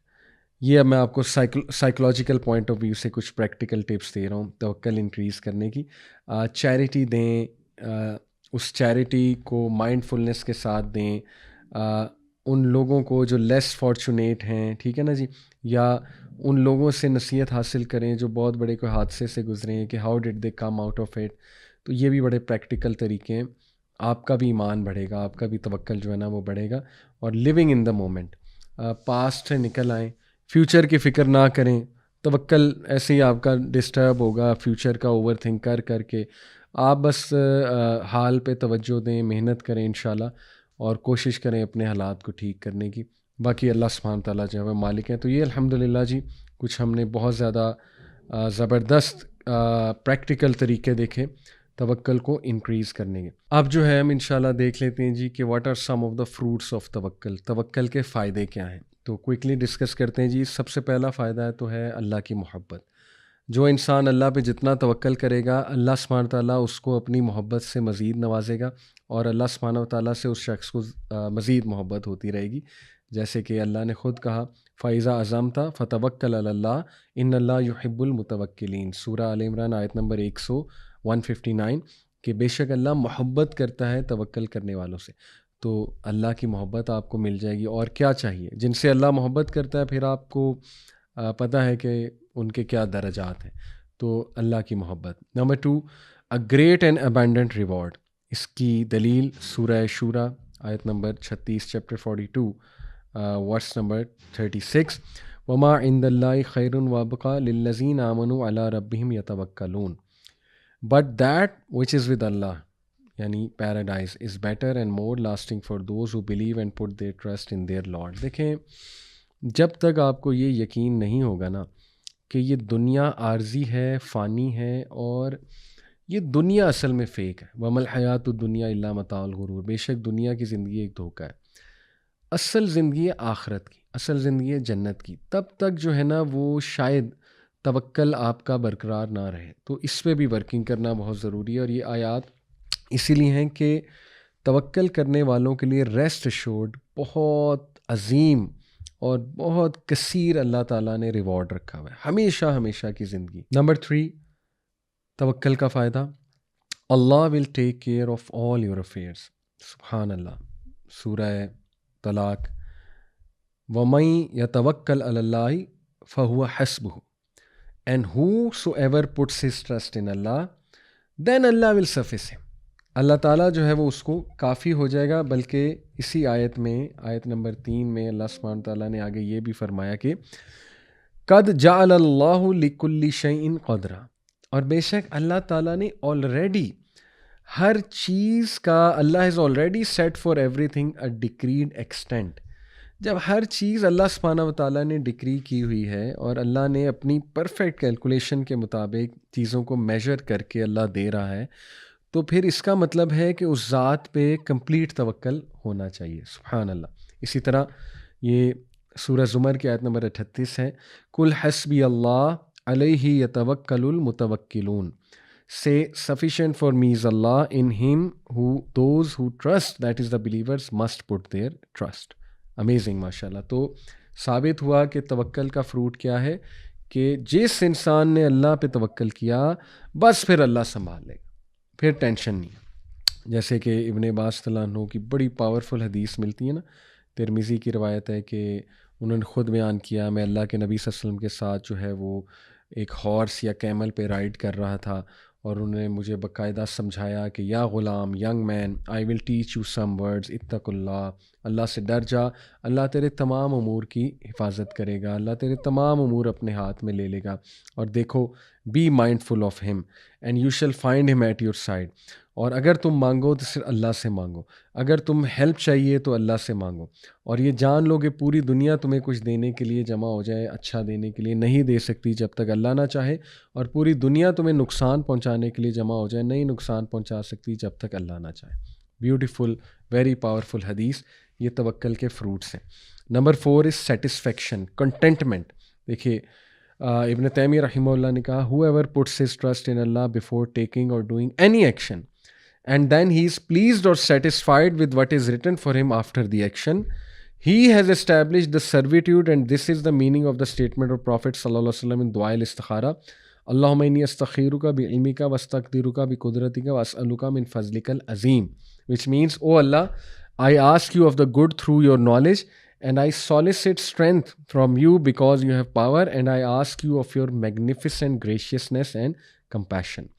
یہ اب میں آپ کو سائیکولوجیکل پوائنٹ آف ویو سے کچھ پریکٹیکل ٹپس دے رہا ہوں توکل انکریز کرنے کی. چیریٹی دیں، اس چیریٹی کو مائنڈ فلنس کے ساتھ دیں. ان لوگوں کو جو لیس فارچونیٹ ہیں، ٹھیک ہے نا جی، یا ان لوگوں سے نصیحت حاصل کریں جو بہت بڑے کوئی حادثے سے گزرے ہیں، کہ how did they come out of it. تو یہ بھی بڑے پریکٹیکل طریقے ہیں. آپ کا بھی ایمان بڑھے گا، آپ کا بھی توکل جو ہے نا وہ بڑھے گا. اور living in the moment, past سے نکل آئیں، فیوچر کی فکر نہ کریں. توکل ایسے ہی آپ کا ڈسٹرب ہوگا فیوچر کا اوور تھنک کر کے. آپ بس حال پہ توجہ دیں، محنت کریں انشاءاللہ، اور کوشش کریں اپنے حالات کو ٹھیک کرنے کی. باقی اللہ سبحانہ تعالیٰ جو ہے مالک ہیں. تو یہ الحمدللہ جی کچھ ہم نے بہت زیادہ زبردست پریکٹیکل طریقے دیکھے توکل کو انکریز کرنے کے. اب جو ہے ہم انشاءاللہ دیکھ لیتے ہیں جی کہ what are some of the fruits of توکل. توکل کے فائدے کیا ہیں، تو کوئکلی ڈسکس کرتے ہیں جی. سب سے پہلا فائدہ ہے تو ہے اللہ کی محبت. جو انسان اللہ پہ جتنا توکل کرے گا، اللہ سبحانہ تعالیٰ اس کو اپنی محبت سے مزید نوازے گا، اور اللہ سبحانہ تعالیٰ سے اس شخص کو مزید محبت ہوتی رہے گی. جیسے کہ اللہ نے خود کہا فَإِذَا عَزَمْتَ فَتَوَكَّلْ عَلَى اللَّهِ إِنَّ اللَّهَ يُحِبُّ الْمُتَوَكِّلِينَ. سورہ آل عمران آیت نمبر 159، کہ بے شک اللہ محبت کرتا ہے توکل کرنے والوں سے. تو اللہ کی محبت آپ کو مل جائے گی. اور کیا چاہیے، جن سے اللہ محبت کرتا ہے پھر آپ کو پتہ ہے کہ ان کے کیا درجات ہیں. تو اللہ کی محبت. Number 2، a great and abundant reward. اس کی دلیل سورہ شورى آیت نمبر 36، چیپٹر 42، ورس نمبر 36، وما عند اللہ خیر وابقى للذین آمنوا علی ربہم یتوکلون but that which is with اللہ، یعنی paradise, is better and more lasting for those who believe and put their trust in their Lord. دیکھیں، جب تک آپ کو یہ یقین نہیں ہوگا نا کہ یہ دنیا عارضی ہے، فانی ہے، اور یہ دنیا اصل میں فیک ہے، وَمَا الْحَيَاةُ الدُّنْيَا إِلَّا مَتَاعُ الْغُرُورِ، بے شک دنیا کی زندگی ایک دھوکہ ہے. اصل زندگی ہے آخرت کی، اصل زندگی ہے جنت کی. تب تک جو ہے نا وہ شاید توکل آپ کا برقرار نہ رہے. تو اس پہ بھی ورکنگ کرنا بہت ضروری ہے. اور یہ آیات اسی لیے ہیں کہ توکل کرنے والوں کے لیے ریسٹ ایشورڈ بہت عظیم اور بہت کثیر اللہ تعالیٰ نے ریوارڈ رکھا ہوا ہے ہمیشہ ہمیشہ کی زندگی. نمبر 3، توکل کا فائدہ، اللہ will take care of all your affairs. سبحان اللہ. سورہ طلاق، وَمَن يَتَوَكَّلْ عَلَى اللَّهِ فَهُوَ حَسْبُهُ and whosoever puts his trust in Allah then Allah will suffice him. اللہ تعالیٰ جو ہے وہ اس کو کافی ہو جائے گا. بلکہ اسی آیت میں، آیت نمبر 3 میں اللہ سبحانہ تعالیٰ نے آگے یہ بھی فرمایا کہ قَدْ جَعَلَ اللَّهُ لِكُلِّ شَيْءٍ قَدْرًا، اور بے شک اللہ تعالیٰ نے آلریڈی ہر چیز کا، اللہ is already set for everything a decreed extent. جب ہر چیز اللہ سبحانہ و تعالیٰ نے ڈکری کی ہوئی ہے اور اللہ نے اپنی پرفیکٹ کیلکولیشن کے مطابق چیزوں کو میجر کر کے اللہ دے رہا ہے، تو پھر اس کا مطلب ہے کہ اس ذات پہ کمپلیٹ توکل ہونا چاہیے. سبحان اللہ. اسی طرح یہ سورہ زمر کی آیت نمبر 38 ہے، قُلْ حَسْبِيَ اللَّهُ عَلَيْهِ يَتَوَكَّلُ الْمُتَوَكِّلُونَ. Say sufficient for me is Allah, in him those who trust, that is the believers, must put their trust. Amazing, ماشاءاللہ. تو ثابت ہوا کہ توکل کا فروٹ کیا ہے، کہ جس انسان نے اللہ پہ توکل کیا بس پھر اللہ سنبھال لے گا، پھر ٹینشن نہیں. جیسے کہ ابن عباس رضی اللہ عنہ کی بڑی پاورفل حدیث ملتی ہے نا، ترمذی کی روایت ہے کہ انہوں نے خود بیان کیا، میں اللہ کے نبی صلی اللہ علیہ وسلم کے ساتھ جو ہے وہ ایک ہارس یا کیمل پہ رائڈ کر رہا تھا، اور انہوں نے مجھے باقاعدہ سمجھایا کہ یا غلام، young man, I will teach you some words, اتق اللہ، اللہ سے ڈر جا، اللہ تیرے تمام امور کی حفاظت کرے گا، اللہ تیرے تمام امور اپنے ہاتھ میں لے لے گا، اور دیکھو بی مائنڈ فل آف ہم اینڈ یو شیل فائنڈ ہم ایٹ یور سائڈ. اور اگر تم مانگو تو صرف اللہ سے مانگو، اگر تم ہیلپ چاہیے تو اللہ سے مانگو، اور یہ جان لو کہ پوری دنیا تمہیں کچھ دینے کے لیے جمع ہو جائے، اچھا دینے کے لیے نہیں دے سکتی جب تک اللہ نہ چاہے، اور پوری دنیا تمہیں نقصان پہنچانے کے لیے جمع ہو جائے، نہیں نقصان پہنچا سکتی جب تک اللہ نہ چاہے. بیوٹیفل، ویری پاورفل حدیث. یہ توکل کے فروٹس ہیں. Number 4 is satisfaction, contentment. دیکھیے ابن تیمیہ رحمہ اللہ نے کہا whoever puts his trust in اللہ before taking or doing any action and then he is pleased or satisfied with what is written for him after the action, he has established the servitude, and this is the meaning of the statement of Prophet sallallahu alaihi wasallam in dua al-istikhara, Allahumma inni astakhiruka bi ilmika wastaqdiruka bi qudratika wa as'aluka min fazlika al-azim, which means, oh Allah, I ask you of the good through your knowledge, and I solicit strength from you because you have power, and I ask you of your magnificent graciousness and compassion.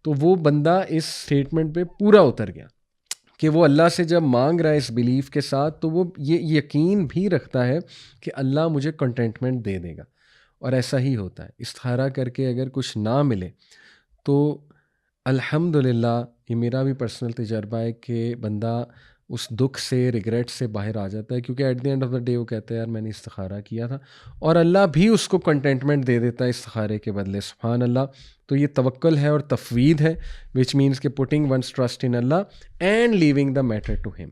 تو وہ بندہ اس statement پہ پورا اتر گیا کہ وہ اللہ سے جب مانگ رہا ہے اس بلیف کے ساتھ، تو وہ یہ یقین بھی رکھتا ہے کہ اللہ مجھے کنٹینٹمنٹ دے دے گا، اور ایسا ہی ہوتا ہے. استخارہ کر کے اگر کچھ نہ ملے تو الحمدللہ، یہ میرا بھی پرسنل تجربہ ہے کہ بندہ اس دکھ سے، ریگریٹ سے باہر آ جاتا ہے، کیونکہ at the end of the day وہ کہتا ہے یار میں نے استخارہ کیا تھا، اور اللہ بھی اس کو کنٹینٹمنٹ دے دیتا ہے استخارے کے بدلے. سبحان اللہ. تو یہ توکل ہے اور تفویض ہے، وچ مینس کہ putting one's trust in Allah and leaving the matter to him.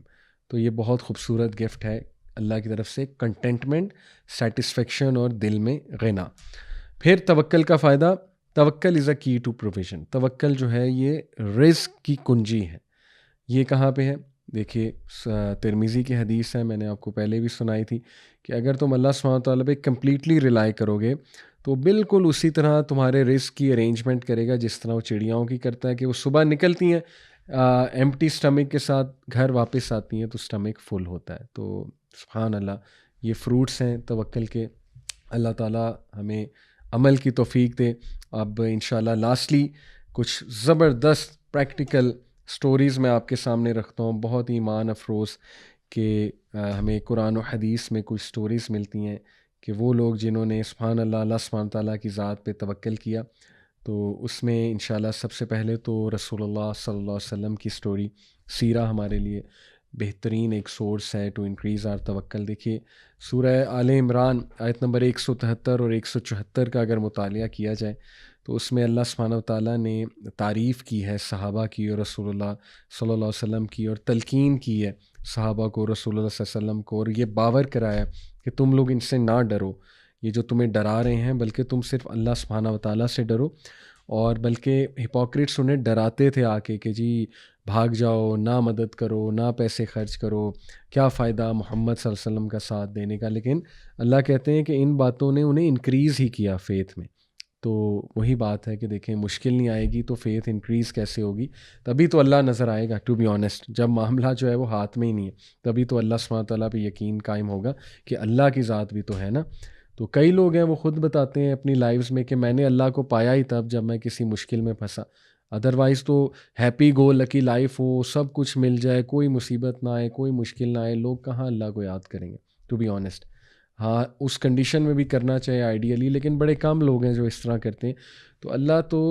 تو یہ بہت خوبصورت گفٹ ہے اللہ کی طرف سے، کنٹینٹمنٹ، سیٹسفیکشن اور دل میں غنا. پھر توکل کا فائدہ، توکل از اے کی ٹو پروویژن. توکل جو ہے یہ رزق کی کنجی ہے. یہ کہاں پہ ہے؟ دیکھیے ترمذی کی حدیث ہے، میں نے آپ کو پہلے بھی سنائی تھی کہ اگر تم اللہ سبحانہ وتعالیٰ پہ کمپلیٹلی ریلائی کرو گے تو بالکل اسی طرح تمہارے رزق کی ارینجمنٹ کرے گا جس طرح وہ چڑیاؤں کی کرتا ہے، کہ وہ صبح نکلتی ہیں ایمپٹی سٹمک کے ساتھ، گھر واپس آتی ہیں تو سٹمک فل ہوتا ہے. تو سبحان اللہ، یہ فروٹس ہیں توکل کے. اللہ تعالیٰ ہمیں عمل کی توفیق دے. اب انشاءاللہ لاسٹلی کچھ زبردست پریکٹیکل سٹوریز میں آپ کے سامنے رکھتا ہوں، بہت ہی ایمان افروز کہ ہمیں قرآن و حدیث میں کچھ سٹوریز ملتی ہیں کہ وہ لوگ جنہوں نے سبحان اللہ، اللہ سبحانہ تعالیٰ کی ذات پہ توکل کیا. تو اس میں انشاءاللہ سب سے پہلے تو رسول اللہ صلی اللہ علیہ وسلم کی سٹوری. سیرہ ہمارے لیے بہترین ایک سورس ہے ٹو انکریز آر توکل. دیکھیے سورہ آل عمران آیت نمبر 173 اور 174 کا اگر مطالعہ کیا جائے تو اس میں اللہ سبحانہ وتعالیٰ نے تعریف کی ہے صحابہ کی اور رسول اللہ صلی اللہ علیہ وسلم کی، اور تلقین کی ہے صحابہ کو، رسول اللہ صلی اللہ علیہ وسلم کو، اور یہ باور کرایا کہ تم لوگ ان سے نہ ڈرو، یہ جو تمہیں ڈرا رہے ہیں، بلکہ تم صرف اللہ سبحانہ وتعالیٰ سے ڈرو. اور بلکہ ہپوکریٹس انہیں ڈراتے تھے آ کے کہ جی بھاگ جاؤ، نہ مدد کرو، نہ پیسے خرچ کرو، کیا فائدہ محمد صلی اللہ علیہ وسلم کا ساتھ دینے کا. لیکن اللہ کہتے ہیں کہ ان باتوں نے انہیں انکریز ہی کیا فیتھ میں. تو وہی بات ہے کہ دیکھیں مشکل نہیں آئے گی تو فیتھ انکریز کیسے ہوگی؟ تبھی تو اللہ نظر آئے گا. ٹو بی آنیسٹ، جب معاملہ جو ہے وہ ہاتھ میں ہی نہیں ہے تبھی تو اللہ سبحانہ تعالیٰ پہ یقین قائم ہوگا کہ اللہ کی ذات بھی تو ہے نا. تو کئی لوگ ہیں وہ خود بتاتے ہیں اپنی لائفز میں کہ میں نے اللہ کو پایا ہی تب جب میں کسی مشکل میں پھنسا، ادروائز تو ہیپی گو لکی لائف ہو، سب کچھ مل جائے، کوئی مصیبت نہ آئے، کوئی مشکل نہ آئے، لوگ کہاں اللہ کو یاد کریں گے؟ To be honest. ہاں اس کنڈیشن میں بھی کرنا چاہیے آئیڈیلی، لیکن بڑے کم لوگ ہیں جو اس طرح کرتے ہیں. تو اللہ تو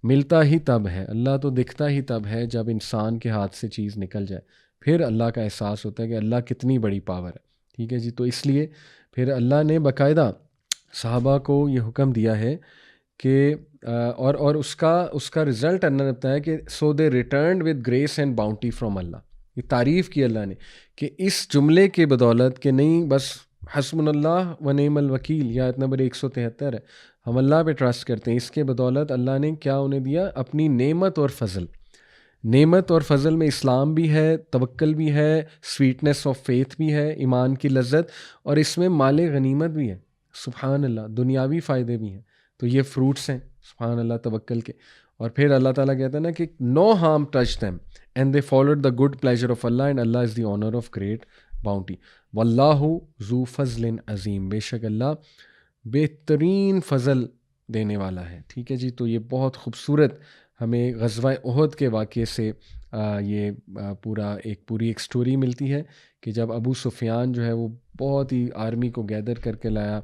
ملتا ہی تب ہے، اللہ تو دکھتا ہی تب ہے جب انسان کے ہاتھ سے چیز نکل جائے، پھر اللہ کا احساس ہوتا ہے کہ اللہ کتنی بڑی پاور ہے. ٹھیک ہے جی. تو اس لیے پھر اللہ نے باقاعدہ صحابہ کو یہ حکم دیا ہے کہ اور اس کا رزلٹ اللہ نے بتایا کہ so they returned with grace and bounty from اللہ. یہ تعریف کی اللہ نے کہ اس جملے کے بدولت کہ نہیں بس حسبنا اللہ و نعم الوکیل، یہ آیت نمبر 173 ہے، ہم اللہ پہ ٹرسٹ کرتے ہیں، اس کے بدولت اللہ نے کیا انہیں دیا؟ اپنی نعمت اور فضل. نعمت اور فضل میں اسلام بھی ہے، توکل بھی ہے، سویٹنس آف فیتھ بھی ہے، ایمان کی لذت، اور اس میں مال غنیمت بھی ہے. سبحان اللہ، دنیاوی فائدے بھی ہیں. تو یہ فروٹس ہیں سبحان اللہ توکل کے. اور پھر اللہ تعالیٰ کہتا ہے نا کہ no harm touch them and they followed the good pleasure of Allah and Allah is the owner of great bounty. واللہ ذو فضل عظیم، بے شک اللہ بہترین فضل دینے والا ہے. ٹھیک ہے جی. تو یہ بہت خوبصورت ہمیں غزوہ احد کے واقعے سے یہ پوری ایک سٹوری ملتی ہے کہ جب ابو سفیان جو ہے وہ بہت ہی آرمی کو گیدر کر کے لایا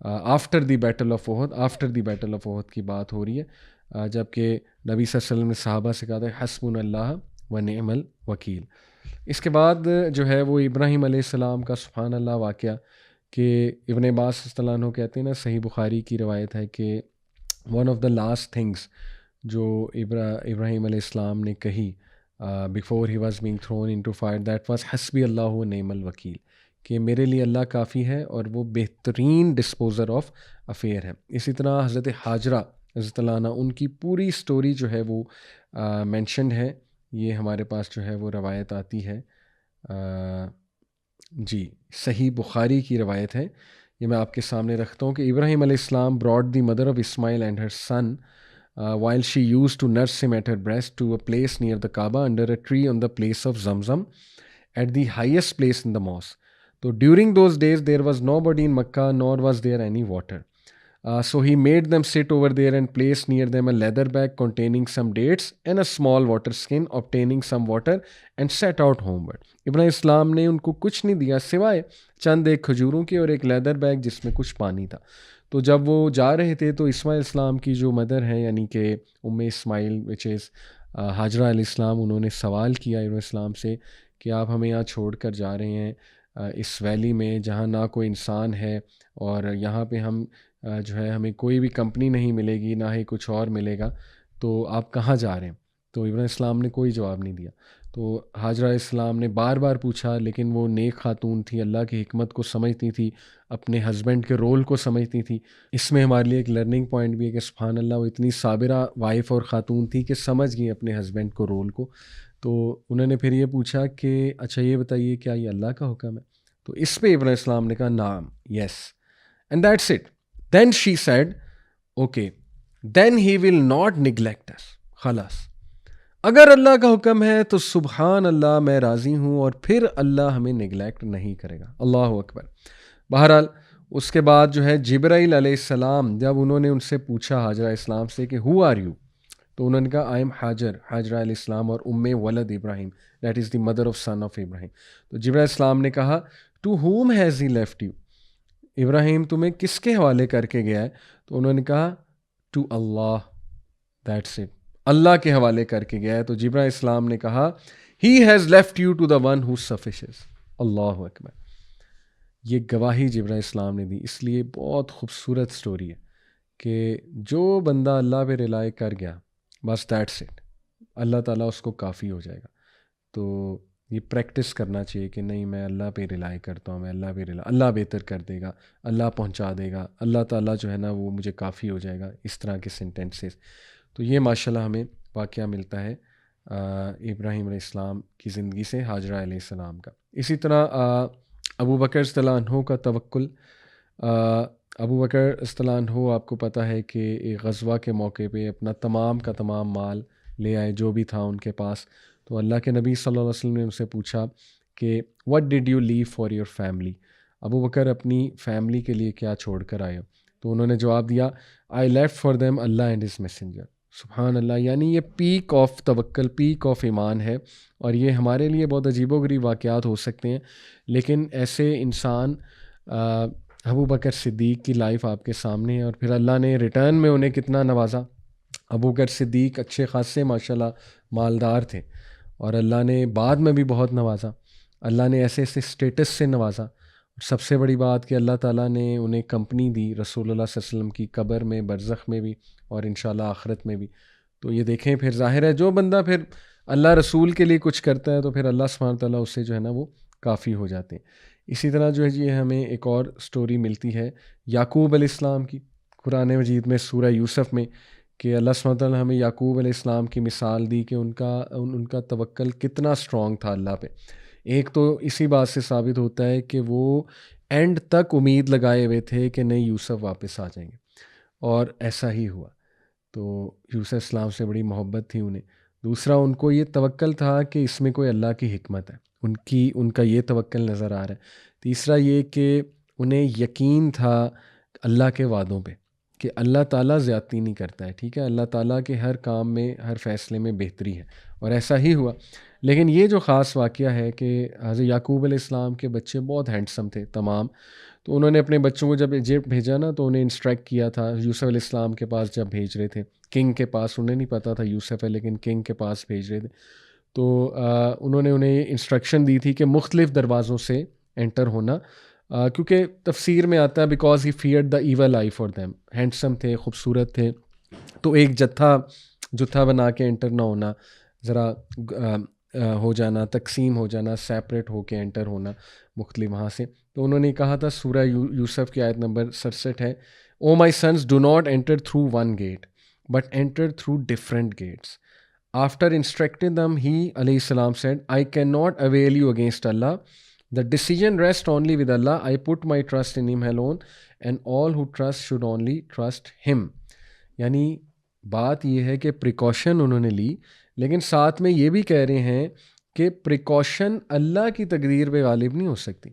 آفٹر دی بیٹل آف احد کی بات ہو رہی ہے، جب کہ نبی صلی اللہ علیہ وسلم نے صحابہ سے کہا تھا حسبنا اللہ و نعم الوکیل۔ اس کے بعد جو ہے وہ ابراہیم علیہ السلام کا سبحان اللہ واقعہ، کہ ابن عباس رضی اللہ عنہ کہتے ہیں نا، صحیح بخاری کی روایت ہے کہ one of the last things جو ابراہیم علیہ السلام نے کہی before he was being thrown into fire, that was حسبی اللہ و نعم الوکیل، کہ میرے لیے اللہ کافی ہے اور وہ بہترین ڈسپوزر آف افیئر ہے۔ اسی طرح حضرت حاجرہ رضی اللہ عنہ، ان کی پوری سٹوری جو ہے وہ مینشنڈ ہے، یہ ہمارے پاس جو ہے وہ روایت آتی ہے، جی صحیح بخاری کی روایت ہے، یہ میں آپ کے سامنے رکھتا ہوں کہ ابراہیم علیہ السلام brought the mother of Ismail and her son while she used to nurse him at her breast to a place near the Kaaba under a tree on the place of Zamzam at the highest place in the mosque. So during those days there was nobody in Makkah nor was there any water. So he made them sit over there and placed near them a leather bag containing some dates and a small water skin, obtaining some water and set out homeward. ابراہیم اسلام نے ان کو کچھ نہیں دیا سوائے چند ایک کھجوروں کی اور ایک لیدر بیگ جس میں کچھ پانی تھا۔ تو جب وہ جا رہے تھے تو اسماعیل اسلام کی جو مدر ہیں یعنی کہ اسماعیل وچ از حاجرہ علیہ السلام، انہوں نے سوال کیا ابراہیم اسلام سے کہ آپ ہمیں یہاں چھوڑ کر جا رہے ہیں اس ویلی میں جہاں نہ کوئی انسان ہے اور یہاں پہ ہم جو ہے ہمیں کوئی بھی کمپنی نہیں ملے گی، نہ ہی کچھ اور ملے گا، تو آپ کہاں جا رہے ہیں؟ تو ابراہیم السلام نے کوئی جواب نہیں دیا۔ تو حاجرہ علیہ السلام نے بار بار پوچھا، لیکن وہ نیک خاتون تھی، اللہ کی حکمت کو سمجھتی تھی، اپنے ہسبینڈ کے رول کو سمجھتی تھی۔ اس میں ہمارے لیے ایک لرننگ پوائنٹ بھی ہے کہ سبحان اللہ، وہ اتنی صابرہ وائف اور خاتون تھی کہ سمجھ گئی اپنے ہسبینڈ کو رول کو۔ تو انہوں نے پھر یہ پوچھا کہ اچھا یہ بتائیے کیا یہ اللہ کا حکم ہے؟ تو اس پہ ابراہیم السلام نے کہا نعم، yes, and that's it. Then she said, okay, then he will not neglect us. خلاص، اگر اللہ کا حکم ہے تو سبحان اللہ میں راضی ہوں، اور پھر اللہ ہمیں نگلیکٹ نہیں کرے گا۔ اللہ اکبر۔ بہرحال اس کے بعد جو ہے جبرائیل علیہ السلام، جب انہوں نے ان سے پوچھا حاجرہ اسلام سے کہ who are you، تو انہوں نے کہا I am حاجرہ علیہ السلام اور ولد ابراہیم، that is the mother of son of ابراہیم۔ تو جبرائیل السلام نے کہا to whom has he left you، ابراہیم تمہیں کس کے حوالے کر کے گیا ہے؟ تو انہوں نے کہا ٹو اللہ، دیٹس اٹ، اللہ کے حوالے کر کے گیا ہے۔ تو جبرائیل السلام نے کہا he has left you to the one who suffices. اللہ اکبر، یہ گواہی جبرائیل السلام نے دی۔ اس لیے بہت خوبصورت سٹوری ہے کہ جو بندہ اللہ پہ ریلائی کر گیا، بس دیٹس اٹ، اللہ تعالیٰ اس کو کافی ہو جائے گا۔ تو یہ پریکٹس کرنا چاہیے کہ نہیں، میں اللہ پہ ریلائی کرتا ہوں، میں اللہ پہ اللہ بہتر کر دے گا، اللہ پہنچا دے گا، اللہ تعالیٰ جو ہے نا وہ مجھے کافی ہو جائے گا، اس طرح کے سینٹینسز۔ تو یہ ماشاءاللہ ہمیں واقعہ ملتا ہے ابراہیم علیہ السلام کی زندگی سے، حاجرہ علیہ السلام کا۔ اسی طرح ابو بکر رضی اللہ عنہ کا توکل۔ ابو بکر رضی اللہ عنہ، آپ کو پتہ ہے کہ ایک غزوہ کے موقع پہ اپنا تمام کا تمام مال لے آئے جو بھی تھا ان کے پاس۔ تو اللہ کے نبی صلی اللہ علیہ وسلم نے ان سے پوچھا کہ what did you leave for your family، ابو بکر اپنی فیملی کے لیے کیا چھوڑ کر آئے ہو؟ تو انہوں نے جواب دیا I left for them Allah and his messenger۔ سبحان اللہ، یعنی یہ پیک آف توکل، پیک آف ایمان ہے، اور یہ ہمارے لیے بہت عجیب و غریب واقعات ہو سکتے ہیں، لیکن ایسے انسان ابو بکر صدیق کی لائف آپ کے سامنے ہے، اور پھر اللہ نے ریٹرن میں انہیں کتنا نوازا۔ ابو بکر صدیق اچھے خاصے ماشاءاللہ مالدار تھے، اور اللہ نے بعد میں بھی بہت نوازا، اللہ نے ایسے ایسے اسٹیٹس سے نوازا۔ اور سب سے بڑی بات کہ اللہ تعالیٰ نے انہیں کمپنی دی رسول اللہ صلی اللہ علیہ وسلم کی، قبر میں، برزخ میں بھی، اور انشاءاللہ آخرت میں بھی۔ تو یہ دیکھیں، پھر ظاہر ہے جو بندہ پھر اللہ رسول کے لیے کچھ کرتا ہے تو پھر اللہ سبحانہ تعالیٰ اس سے جو ہے نا وہ کافی ہو جاتے ہیں۔ اسی طرح جو ہے جی ہمیں ایک اور سٹوری ملتی ہے یعقوب علیہ السلام کی، قرآن مجید میں سورہ یوسف میں، کہ اللہ سبحانہ تعالیٰ نے ہمیں یعقوب علیہ السلام کی مثال دی کہ ان کا توکل کتنا اسٹرانگ تھا اللہ پہ۔ ایک تو اسی بات سے ثابت ہوتا ہے کہ وہ اینڈ تک امید لگائے ہوئے تھے کہ نہیں یوسف واپس آ جائیں گے، اور ایسا ہی ہوا۔ تو یوسف السلام سے بڑی محبت تھی انہیں۔ دوسرا، ان کو یہ توکل تھا کہ اس میں کوئی اللہ کی حکمت ہے، ان کا یہ توکل نظر آ رہا ہے۔ تیسرا یہ کہ انہیں یقین تھا اللہ کے وعدوں پہ، کہ اللہ تعالیٰ زیادتی نہیں کرتا ہے، ٹھیک ہے، اللہ تعالیٰ کے ہر کام میں، ہر فیصلے میں بہتری ہے، اور ایسا ہی ہوا۔ لیکن یہ جو خاص واقعہ ہے کہ حضرت یعقوب علیہ السلام کے بچے بہت ہینڈسم تھے تمام، تو انہوں نے اپنے بچوں کو جب ایجپٹ بھیجا نا تو انہیں انسٹرکٹ کیا تھا یوسف علیہ السلام کے پاس، جب بھیج رہے تھے کنگ کے پاس، انہیں نہیں پتہ تھا یوسف ہے لیکن کنگ کے پاس بھیج رہے تھے، تو انہوں نے انہیں انسٹرکشن دی تھی کہ مختلف دروازوں سے انٹر ہونا، کیونکہ تفسیر میں آتا ہے because he feared the evil eye for them, handsome تھے، خوبصورت تھے، تو ایک جتھا بنا کے انٹر نہ ہونا، ذرا ہو جانا، تقسیم ہو جانا، سیپریٹ ہو کے انٹر ہونا مختلف وہاں سے۔ تو انہوں نے کہا تھا، سورہ یوسف کی آیت نمبر 67 ہے، O my sons do not enter through one gate but enter through different gates. After instructing them he علیہ السلام said, I cannot avail you against Allah. The decision rests only with Allah. I put my trust in Him alone, and all who trust should only trust Him. یعنی بات یہ ہے کہ precaution انہوں نے لی، لیکن ساتھ میں یہ بھی کہہ رہے ہیں کہ پریکاشن اللہ کی تقدیر پہ غالب نہیں ہو سکتی۔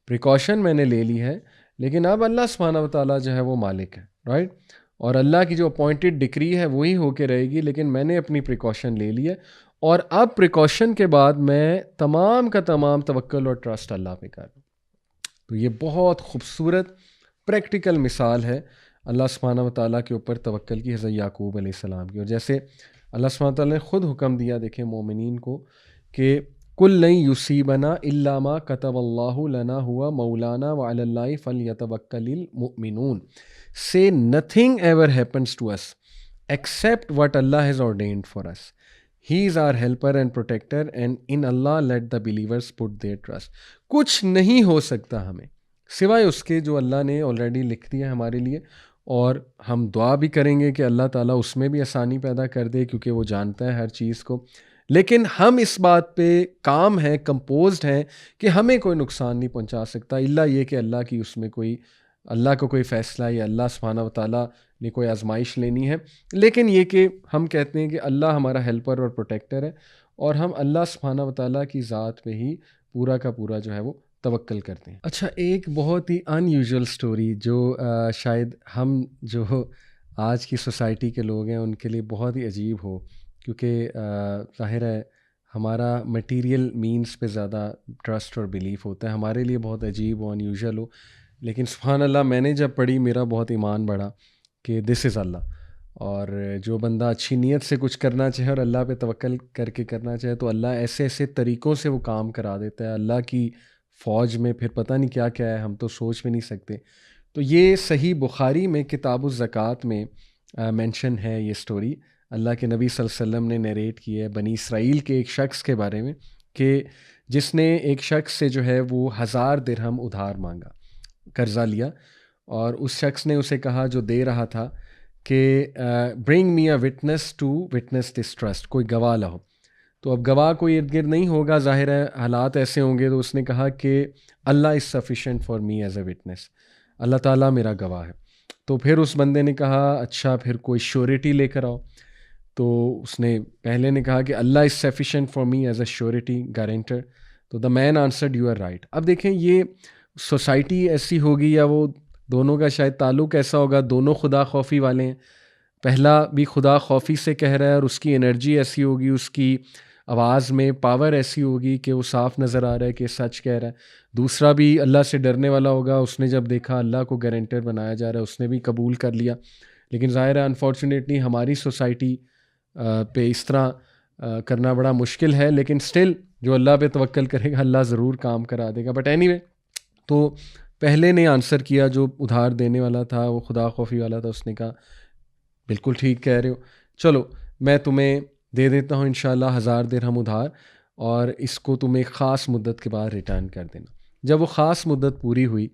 پریکاشن میں نے لے لی ہے، لیکن اب اللہ سبحانہ و تعالیٰ جو ہے وہ مالک ہے، رائٹ، اور اللہ کی جو اپوائنٹڈ ڈکری ہے وہی ہو کے رہے گی، لیکن میں نے اپنی پریکاشن لے لی ہے، اور اب پریکاشن کے بعد میں تمام کا تمام توکل اور ٹرسٹ اللہ پہ کر رہا ہوں۔ تو یہ بہت خوبصورت پریکٹیکل مثال ہے اللہ سبحانہ و تعالیٰ کے اوپر توکل کی، حضرت یعقوب علیہ السلام کی۔ اور جیسے اللہ سبحانہ و تعالیٰ نے خود حکم دیا، دیکھیں مومنین کو، کہ کل لن یصیبنا الا ما کتب اللہ لنا ہوا مولانا وعلی اللہ فلیتوکل المؤمنون۔ Say nothing ever happens to us except what Allah has ordained for us. He is our helper and protector, and in Allah let the believers put their trust. کچھ نہیں ہو سکتا ہمیں سوائے اس کے جو اللہ نے آلریڈی لکھ دیا ہمارے لیے، اور ہم دعا بھی کریں گے کہ اللہ تعالیٰ اس میں بھی آسانی پیدا کر دے، کیونکہ وہ جانتا ہے ہر چیز کو۔ لیکن ہم اس بات پہ کام ہیں، کمپوزڈ ہیں کہ ہمیں کوئی نقصان نہیں پہنچا سکتا، الا یہ کہ اللہ کی اس میں کوئی، اللہ کو کوئی فیصلہ یا اللہ سبحانہ و تعالیٰ نے کوئی آزمائش لینی ہے۔ لیکن یہ کہ ہم کہتے ہیں کہ اللہ ہمارا ہیلپر اور پروٹیکٹر ہے، اور ہم اللہ سبحانہ و تعالیٰ کی ذات پہ ہی پورا کا پورا جو ہے وہ توکل کرتے ہیں۔ اچھا، ایک بہت ہی ان یوزول اسٹوری جو شاید ہم جو آج کی سوسائٹی کے لوگ ہیں ان کے لیے بہت ہی عجیب ہو، کیونکہ ظاہر ہے ہمارا مٹیریل مینس پہ زیادہ ٹرسٹ اور بلیف ہوتا ہے، ہمارے لیے بہت عجیب ہو، ان یوزول ہو، لیکن سبحان اللہ میں نے جب پڑھی میرا بہت ایمان بڑھا کہ دس از اللہ، اور جو بندہ اچھی نیت سے کچھ کرنا چاہے اور اللہ پہ توکل کر کے کرنا چاہے تو اللہ ایسے ایسے طریقوں سے وہ کام کرا دیتا ہے، اللہ کی فوج میں پھر پتہ نہیں کیا کیا ہے، ہم تو سوچ بھی نہیں سکتے۔ تو یہ صحیح بخاری میں کتاب الزکوٰۃ میں مینشن ہے یہ سٹوری، اللہ کے نبی صلی اللہ علیہ وسلم نے نیریٹ کی ہے بنی اسرائیل کے ایک شخص کے بارے میں، کہ جس نے ایک شخص سے جو ہے وہ 1000 درہم ادھار مانگا، قرضہ لیا، اور اس شخص نے اسے کہا جو دے رہا تھا کہ bring me a witness to witness this trust, کوئی گواہ لاؤ۔ تو اب گواہ کوئی ارد گرد نہیں ہوگا، ظاہر ہے حالات ایسے ہوں گے، تو اس نے کہا کہ اللہ is sufficient for me as a witness, اللہ تعالیٰ میرا گواہ ہے۔ تو پھر اس بندے نے کہا اچھا پھر کوئی شیورٹی لے کر آؤ، تو اس نے پہلے نے کہا کہ اللہ is sufficient for me as a surety guarantor, تو the man answered you are right. اب دیکھیں یہ سوسائٹی ایسی ہوگی یا وہ دونوں کا شاید تعلق ایسا ہوگا، دونوں خدا خوفی والے ہیں، پہلا بھی خدا خوفی سے کہہ رہا ہے اور اس کی انرجی ایسی ہوگی، اس کی آواز میں پاور ایسی ہوگی کہ وہ صاف نظر آ رہا ہے کہ سچ کہہ رہا ہے۔ دوسرا بھی اللہ سے ڈرنے والا ہوگا، اس نے جب دیکھا اللہ کو گارنٹر بنایا جا رہا ہے اس نے بھی قبول کر لیا۔ لیکن ظاہر ہے انفارچونیٹلی ہماری سوسائٹی پہ اس طرح کرنا بڑا مشکل ہے، لیکن سٹل جو اللہ پہ توکل کرے گا اللہ ضرور کام کرا دے گا۔ بٹ اینی وے، تو پہلے نے آنسر کیا جو ادھار دینے والا تھا، وہ خدا خوفی والا تھا، اس نے کہا بالکل ٹھیک کہہ رہے ہو، چلو میں تمہیں دے دیتا ہوں انشاءاللہ 1000 درہم ادھار، اور اس کو تم ایک خاص مدت کے بعد ریٹرن کر دینا۔ جب وہ خاص مدت پوری ہوئی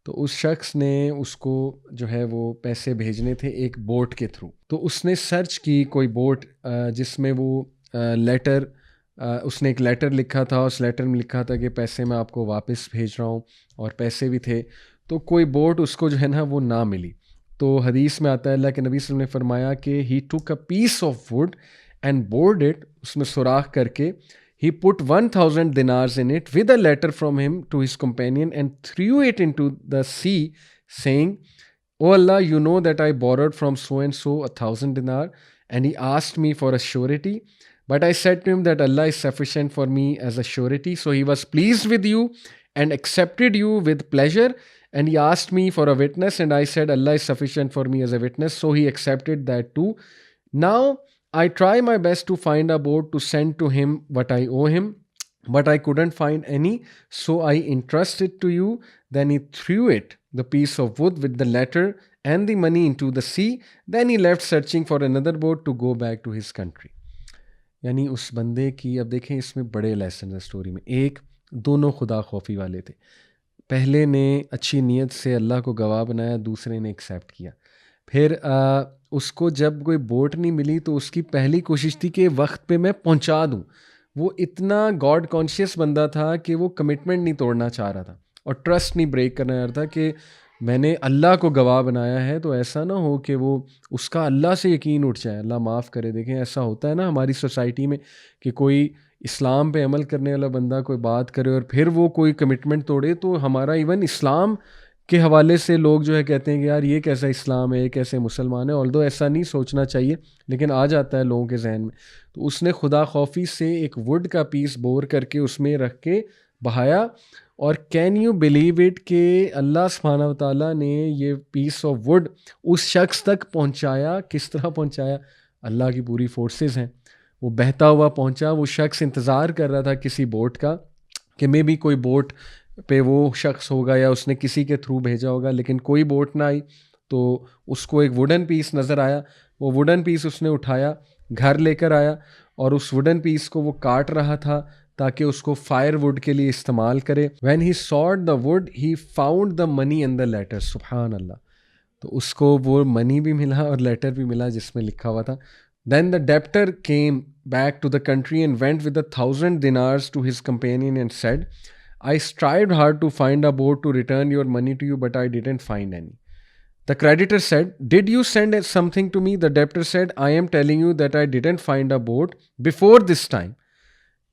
تو اس شخص نے اس کو جو ہے وہ پیسے بھیجنے تھے ایک بوٹ کے تھرو، تو اس نے سرچ کی کوئی بوٹ جس میں وہ لیٹر، اس نے ایک لیٹر لکھا تھا، اس لیٹر میں لکھا تھا کہ پیسے میں آپ کو واپس بھیج رہا ہوں، اور پیسے بھی تھے، تو کوئی بوٹ اس کو جو ہے نا وہ نہ ملی۔ تو حدیث میں آتا ہے اللہ کے نبی صلی اللہ علیہ وسلم نے فرمایا کہ he took a piece of wood and bored it, اس میں سوراخ کر کے ہی پٹ 1000 dinars in it with a letter from him to his companion and threw it into the sea saying Oh Allah, you know that I borrowed from so and so 1,000 dinar, and he asked me for a surety. But I said to him that Allah is sufficient for me as a surety. So he was pleased with you and accepted you with pleasure. And he asked me for a witness, and I said Allah is sufficient for me as a witness. So he accepted that too. Now I try my best to find a boat to send to him what I owe him, but I couldn't find any, so I entrust it to you. Then he threw it, the piece of wood with the letter and the money, into the sea. Then he left searching for another boat to go back to his country. یعنی اس بندے کی، اب دیکھیں اس میں بڑے lesson ہیں story میں. ایک، دونوں خدا خوفی والے تھے. پہلے نے اچھی نیت سے اللہ کو گواہ بنایا، دوسرے نے ایکسیپٹ کیا. پھر اس کو جب کوئی بوٹ نہیں ملی تو اس کی پہلی کوشش تھی کہ وقت پہ میں پہنچا دوں. وہ اتنا گاڈ کانشیس بندہ تھا کہ وہ کمٹمنٹ نہیں توڑنا چاہ رہا تھا اور ٹرسٹ نہیں بریک کرنا چاہ رہا تھا کہ میں نے اللہ کو گواہ بنایا ہے تو ایسا نہ ہو کہ وہ اس کا اللہ سے یقین اٹھ جائے. اللہ معاف کرے. دیکھیں ایسا ہوتا ہے نا ہماری سوسائٹی میں کہ کوئی اسلام پہ عمل کرنے والا بندہ کوئی بات کرے اور پھر وہ کوئی کمٹمنٹ توڑے تو ہمارا ایون اسلام کے حوالے سے لوگ جو ہے کہتے ہیں کہ یار یہ کیسا اسلام ہے، یہ کیسے مسلمان ہے. آلدو ایسا نہیں سوچنا چاہیے لیکن آ جاتا ہے لوگوں کے ذہن میں. تو اس نے خدا خوفی سے ایک ووڈ کا پیس بور کر کے اس میں رکھ کے بہایا. اور کین یو بلیو اٹ کہ اللہ سبحانہ و تعالیٰ نے یہ پیس آف ووڈ اس شخص تک پہنچایا. کس طرح پہنچایا؟ اللہ کی پوری فورسز ہیں. وہ بہتا ہوا پہنچا. وہ شخص انتظار کر رہا تھا کسی بوٹ کا کہ مے بی کوئی بوٹ پہ وہ شخص ہوگا یا اس نے کسی کے تھرو بھیجا ہوگا، لیکن کوئی بوٹ نہ آئی. تو اس کو ایک ووڈن پیس نظر آیا. وہ ووڈن پیس اس نے اٹھایا، گھر لے کر آیا اور اس ووڈن پیس کو وہ کاٹ رہا تھا تاکہ اس کو فائر ووڈ کے لیے استعمال کرے. When he sought the wood he found the money in the letter. سبحان اللہ. تو اس کو وہ منی بھی ملا اور لیٹر بھی ملا جس میں لکھا ہوا تھا. Then the debtor came back to the country and went with 1,000 dinars to his companion and said, I strived hard to find a boat to return your money to you, but I didn't find any. The creditor said, did you send something to me? The debtor said, I am telling you that I didn't find a boat before this time.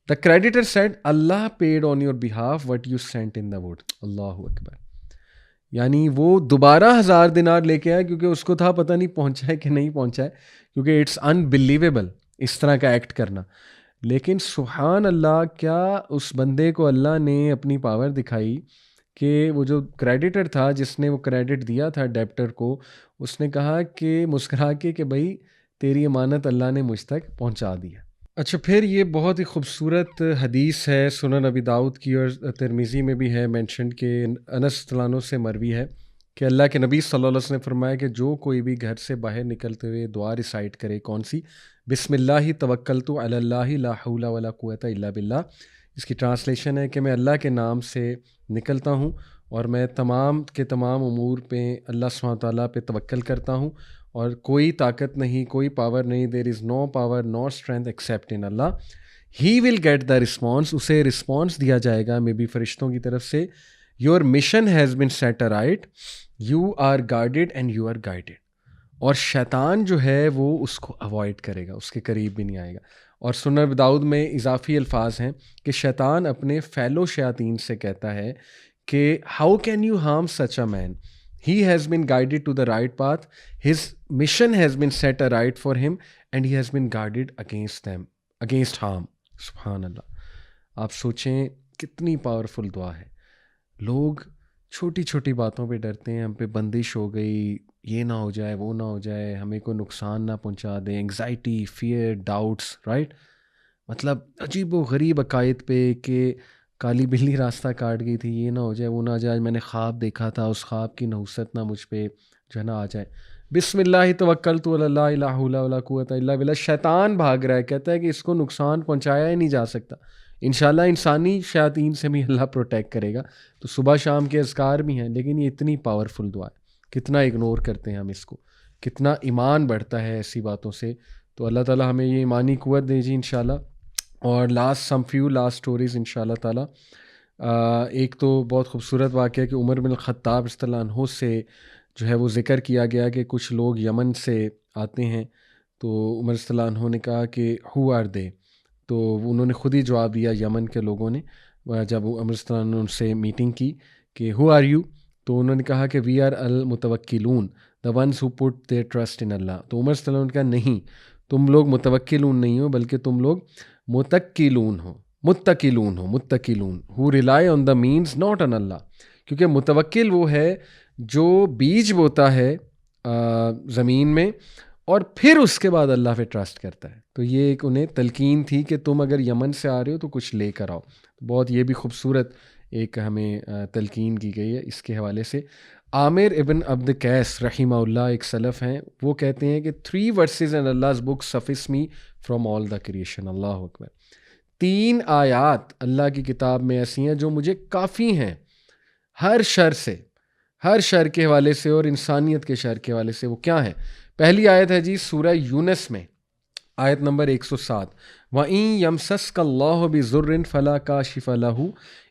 The creditor said, Allah paid on your behalf what you sent in the boat. Allahu Akbar. یعنی وہ دوبارہ 1,000 دینار لے کے آیا کیونکہ اس کو تھا پتہ نہیں پہنچا ہے کہ نہیں پہنچا ہے، کیونکہ اٹس انبلیویبل اس طرح کا ایکٹ کرنا. لیکن سبحان اللہ، کیا اس بندے کو اللہ نے اپنی پاور دکھائی کہ وہ جو کریڈیٹر تھا جس نے وہ کریڈٹ دیا تھا ڈیپٹر کو، اس نے کہا کہ مسکرا کے کہ بھائی تیری امانت اللہ نے مجھ تک پہنچا دیا. اچھا، پھر یہ بہت ہی خوبصورت حدیث ہے، سنن ابی داؤد کی اور ترمذی میں بھی ہے مینشن کہ انس رضی اللہ عنہ سے مروی ہے کہ اللہ کے نبی صلی اللہ علیہ وسلم نے فرمایا کہ جو کوئی بھی گھر سے باہر نکلتے ہوئے دعا ریسائٹ کرے، کون سی؟ بسم اللہ توکلت علی اللہ لا حول ولا قوۃ الا باللہ. اس کی ٹرانسلیشن ہے کہ میں اللہ کے نام سے نکلتا ہوں اور میں تمام کے تمام امور پہ اللہ سبحانہ تعالیٰ پہ توکل کرتا ہوں اور کوئی طاقت نہیں، کوئی پاور نہیں. There is no power no strength except in اللہ. He will get the response. اسے رسپانس دیا جائے گا مے بی فرشتوں کی طرف سے. Your mission has been set right, you are guarded and you are guided. اور شیطان جو ہے وہ اس کو اوائڈ کرے گا، اس کے قریب بھی نہیں آئے گا. اور سنن ابی داؤد میں اضافی الفاظ ہیں کہ شیطان اپنے فیلو شیاطین سے کہتا ہے کہ how can you harm such a man? He has been guided to the right path. His mission has been set aright for him and he has been guarded against them, against harm. سبحان اللہ. آپ سوچیں کتنی powerful دعا ہے. لوگ چھوٹی چھوٹی باتوں پہ ڈرتے ہیں، ہم پہ بندش ہو گئی، یہ نہ ہو جائے وہ نہ ہو جائے، ہمیں کوئی نقصان نہ پہنچا دے. Anxiety, fear, doubts, right? مطلب عجیب و غریب عقائد پہ کہ کالی بلی راستہ کاٹ گئی تھی، یہ نہ ہو جائے وہ نہ ہو جائے، میں نے خواب دیکھا تھا، اس خواب کی نحوست نہ مجھ پہ جو ہے نا آ جائے. بسم اللہ توکلت علی اللہ لا حول ولا قوۃ الا باللہ. شیطان بھاگ رہا ہے، کہتا ہے کہ اس کو نقصان پہنچایا ہی نہیں جا سکتا. انشاءاللہ انسانی شیاطین سے بھی اللہ پروٹیکٹ کرے گا. تو صبح شام کے اذکار بھی ہیں، لیکن یہ اتنی پاورفل دعا ہے، کتنا اگنور کرتے ہیں ہم اس کو، کتنا ایمان بڑھتا ہے ایسی باتوں سے. تو اللہ تعالیٰ ہمیں یہ ایمانی قوت دے جی انشاءاللہ. اور لاسٹ اسٹوریز ان شاء اللہ تعالیٰ. ایک تو بہت خوبصورت واقعہ کہ عمر بن الخطاب رضی اللہ عنہ سے جو ہے وہ ذکر کیا گیا کہ کچھ لوگ یمن سے آتے ہیں. تو عمر رضی اللہ عنہ نے کہا کہ ہو آر دے؟ تو انہوں نے خود ہی جواب دیا یمن کے لوگوں نے، جب عمر رضی اللہ عنہ سے میٹنگ کی کہ ہو آر یو؟ تو انہوں نے کہا کہ وی آر المتوکلون the ones who put their trust in اللہ. تو عمر صلی اللہ علیہ وسلم نے کہا نہیں، تم لوگ متوکلون نہیں ہو بلکہ تم لوگ متکلون ہو، متکلون ہو rely on the means not on اللہ. کیونکہ متوکل وہ ہے جو بیج بوتا ہے زمین میں اور پھر اس کے بعد اللہ پہ ٹرسٹ کرتا ہے. تو یہ ایک انہیں تلقین تھی کہ تم اگر یمن سے آ رہے ہو تو کچھ لے کر آؤ. بہت یہ بھی خوبصورت ایک ہمیں تلقین کی گئی ہے اس کے حوالے سے. عامر ابن عبد قیس رحمہ اللہ ایک سلف ہیں، وہ کہتے ہیں کہ 3 verses in Allah's book suffice me from all the creation. اللہ اکبر. 3 آیات اللہ کی کتاب میں ایسی ہیں جو مجھے کافی ہیں ہر شر کے حوالے سے اور انسانیت کے شر کے حوالے سے. وہ کیا ہے؟ پہلی آیت ہے جی سورہ یونس میں، آیت نمبر 107. وَإِن يَمْسَسْكَ اللَّهُ بِضُرٍّ فَلَا كَاشِفَ لَهُ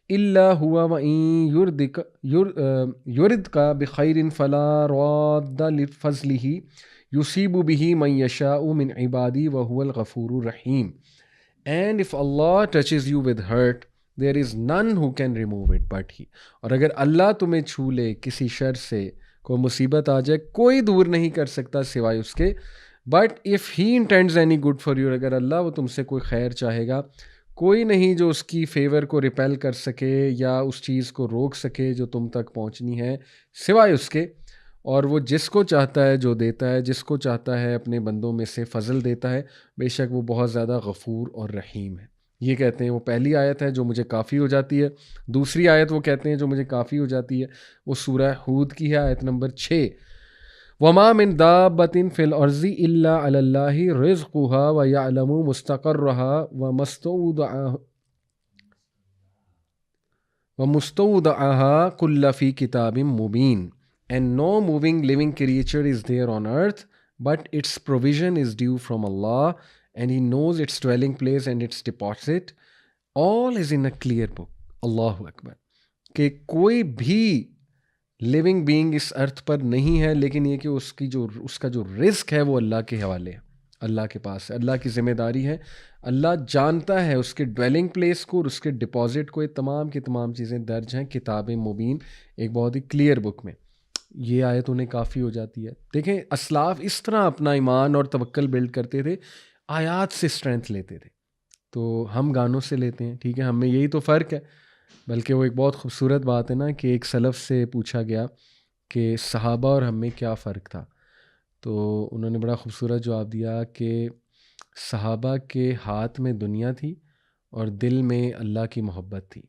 إِلَّا هُوَ وَإِن يُرِدْكَ بِخَيْرٍ فَلَا رَادَّ لِفَضْلِهِ يُصِيبُ بِهِ مَن يَشَاءُ مِنْ عِبَادِهِ وَهُوَ الْغَفُورُ الرَّحِيمُ. And if Allah touches you with hurt, there is none who can remove it but He. اور اگر اللہ تمہیں چھو لے کسی شر سے، کوئی مصیبت آ جائے، کوئی دور نہیں کر سکتا سوائے اس کے. But if he انٹینڈز any good for you, اگر اللہ وہ تم سے کوئی خیر چاہے گا، کوئی نہیں جو اس کی فیور کو ریپیل کر سکے یا اس چیز کو روک سکے جو تم تک پہنچنی ہے سوائے اس کے. اور وہ جس کو چاہتا ہے جو دیتا ہے، جس کو چاہتا ہے اپنے بندوں میں سے فضل دیتا ہے، بے شک وہ بہت زیادہ غفور اور رحیم ہے. یہ کہتے ہیں وہ پہلی آیت ہے جو مجھے کافی ہو جاتی ہے. دوسری آیت وہ کہتے ہیں جو مجھے کافی ہو جاتی ہے، وہ سورہ ہود کی ہے، آیت نمبر 6. وَمَا مِن دَابَّةٍ فِي الْأَرْضِ إِلَّا عَلَى اللَّهِ رِزْقُهَا وَيَعْلَمُ وَمُسْتَوْدَعَهَا كُلَّ فِي كِتَابٍ مُبِينٍ. And no moving living creature is there on earth, but its provision is due from Allah, and He knows its dwelling place and its deposit. All is in a clear book. Allahu Akbar. کہ کوئی بھی living being اس ارتھ پر نہیں ہے، لیکن یہ کہ اس کا جو رزق ہے وہ اللہ کے حوالے ہے، اللہ کے پاس ہے، اللہ کی ذمہ داری ہے. اللہ جانتا ہے اس کے ڈویلنگ پلیس کو اور اس کے ڈپازٹ کو. یہ تمام کی تمام چیزیں درج ہیں کتاب مبین، ایک بہت ہی کلیئر بک میں. یہ آیت انہیں کافی ہو جاتی ہے. دیکھیں اسلاف اس طرح اپنا ایمان اور توکل بلڈ کرتے تھے، آیات سے اسٹرینتھ لیتے تھے. تو ہم گانوں سے لیتے ہیں، ٹھیک ہے، ہم میں یہی تو فرق ہے. بلکہ وہ ایک بہت خوبصورت بات ہے نا کہ ایک سلف سے پوچھا گیا کہ صحابہ اور ہم میں کیا فرق تھا، تو انہوں نے بڑا خوبصورت جواب دیا کہ صحابہ کے ہاتھ میں دنیا تھی اور دل میں اللہ کی محبت تھی.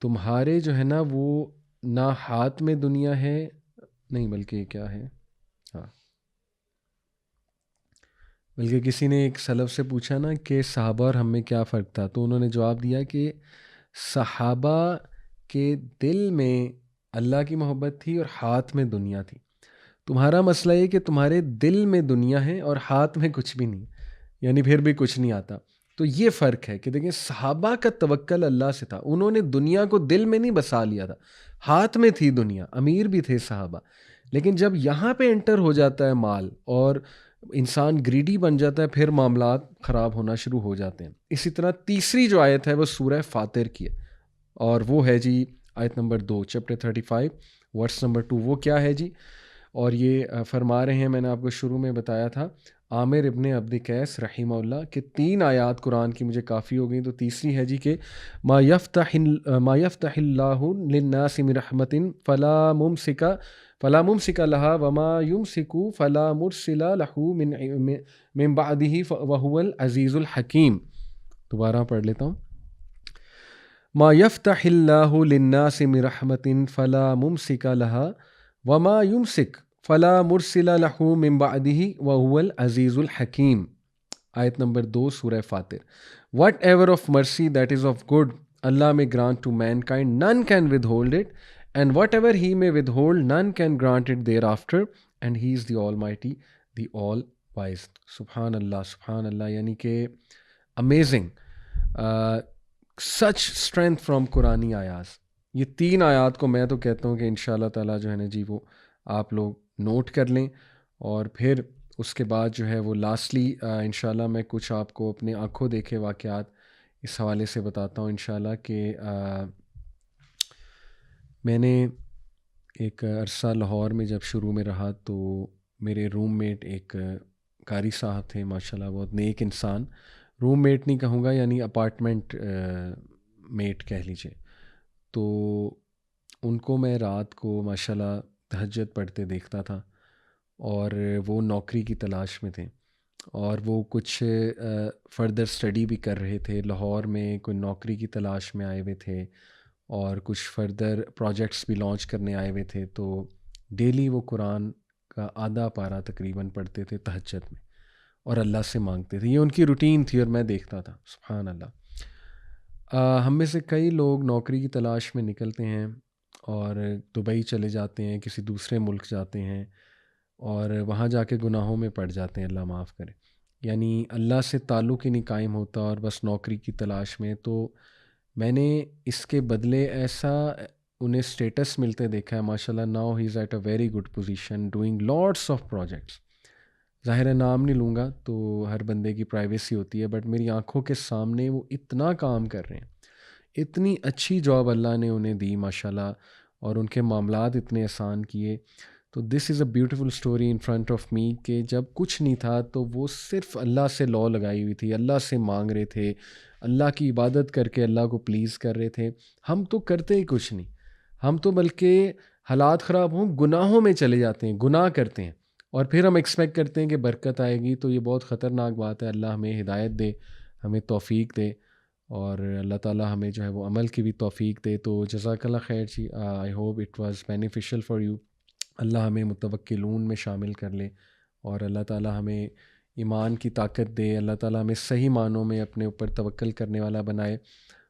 تمہارے جو ہے نا وہ نہ ہاتھ میں دنیا ہے، نہیں بلکہ کیا ہے، ہاں، بلکہ کسی نے ایک سلف سے پوچھا نا کہ صحابہ اور ہم میں کیا فرق تھا، تو انہوں نے جواب دیا کہ صحابہ کے دل میں اللہ کی محبت تھی اور ہاتھ میں دنیا تھی. تمہارا مسئلہ یہ کہ تمہارے دل میں دنیا ہے اور ہاتھ میں کچھ بھی نہیں، یعنی پھر بھی کچھ نہیں آتا. تو یہ فرق ہے کہ دیکھیں صحابہ کا توکل اللہ سے تھا، انہوں نے دنیا کو دل میں نہیں بسا لیا تھا، ہاتھ میں تھی دنیا، امیر بھی تھے صحابہ. لیکن جب یہاں پہ انٹر ہو جاتا ہے مال اور انسان گریڈی بن جاتا ہے، پھر معاملات خراب ہونا شروع ہو جاتے ہیں. اسی طرح تیسری جو آیت ہے وہ سورہ فاطر کی ہے، اور وہ ہے جی آیت نمبر 2 چیپٹر 35 ورس نمبر 2. وہ کیا ہے جی؟ اور یہ فرما رہے ہیں، میں نے آپ کو شروع میں بتایا تھا، عامر ابن عبد قیس رحمہ اللہ کہ 3 آیات قرآن کی مجھے کافی ہو گئیں. تو تیسری ہے جی کہ ما یفتح اللہ للناس من رحمت فلا ممسک لہا وما یمسک فلا مرسل لہ من بعدہ وہو العزیز الحکیم. دوبارہ پڑھ لیتا ہوں. ما یفتح اللہ للناس من رحمت فلا ممسک لہا وما یمسک فلا مرسل لہ من بعدہ وہو العزیز الحکیم. آیت نمبر 2 سورہ فاطر. Whatever of mercy that is of good اللہ may grant to mankind, none can withhold it, and whatever he may withhold, none can grant it thereafter, and he is the Almighty, the All-Wise. سبحان اللہ، سبحان اللہ. یعنی کہ amazing, such strength from قرآنی آیات. یہ 3 آیات کو میں تو کہتا ہوں کہ انشاءاللہ تعالیٰ جو ہے نا جی وہ آپ لوگ نوٹ کر لیں، اور پھر اس کے بعد جو ہے وہ لاسٹلی انشاءاللہ میں کچھ آپ کو اپنے آنکھوں دیکھے واقعات اس حوالے سے بتاتا ہوں انشاءاللہ کہ میں نے ایک عرصہ لاہور میں جب شروع میں رہا تو میرے روم میٹ ایک قاری صاحب تھے، ماشاءاللہ بہت نیک انسان. روم میٹ نہیں کہوں گا، یعنی اپارٹمنٹ میٹ کہہ لیجیے. تو ان کو میں رات کو ماشاءاللہ تہجد پڑھتے دیکھتا تھا، اور وہ نوکری کی تلاش میں تھے، اور وہ کچھ فردر اسٹڈی بھی کر رہے تھے. لاہور میں کوئی نوکری کی تلاش میں آئے ہوئے تھے، اور کچھ فردر پروجیکٹس بھی لانچ کرنے آئے ہوئے تھے. تو ڈیلی وہ قرآن کا آدھا پارہ تقریباً پڑھتے تھے تہجد میں، اور اللہ سے مانگتے تھے. یہ ان کی روٹین تھی، اور میں دیکھتا تھا. سبحان اللہ. ہم میں سے کئی لوگ نوکری کی تلاش میں نکلتے ہیں اور دبئی چلے جاتے ہیں، کسی دوسرے ملک جاتے ہیں، اور وہاں جا کے گناہوں میں پڑ جاتے ہیں، اللہ معاف کرے. یعنی اللہ سے تعلق ہی نہیں قائم ہوتا، اور بس نوکری کی تلاش میں. تو میں نے اس کے بدلے ایسا انہیں اسٹیٹس ملتے دیکھا ہے. ماشاءاللہ now he is at a very good position doing lots of projects. ظاہر ہے نام نہیں لوں گا، تو ہر بندے کی پرائیویسی ہوتی ہے، بٹ میری آنکھوں کے سامنے وہ اتنا کام کر رہے ہیں، اتنی اچھی جاب اللہ نے انہیں دی ماشاءاللہ، اور ان کے معاملات اتنے آسان کیے. تو this is a beautiful story in front of me, کہ جب کچھ نہیں تھا تو وہ صرف اللہ سے لا لگائی ہوئی تھی، اللہ سے مانگ رہے تھے، اللہ کی عبادت کر کے اللہ کو پلیز کر رہے تھے. ہم تو کرتے ہی کچھ نہیں، ہم تو بلکہ حالات خراب ہوں گناہوں میں چلے جاتے ہیں، گناہ کرتے ہیں، اور پھر ہم ایکسپیکٹ کرتے ہیں کہ برکت آئے گی. تو یہ بہت خطرناک بات ہے. اللہ ہمیں ہدایت دے، ہمیں توفیق دے، اور اللہ تعالیٰ ہمیں جو ہے وہ عمل کی بھی توفیق دے. تو جزاک اللہ خیر جی. I hope it was beneficial for you. اللہ ہمیں متوکلون میں شامل کر لے، اور اللہ تعالیٰ ہمیں ایمان کی طاقت دے. اللہ تعالیٰ ہمیں صحیح معنوں میں اپنے اوپر توکل کرنے والا بنائے،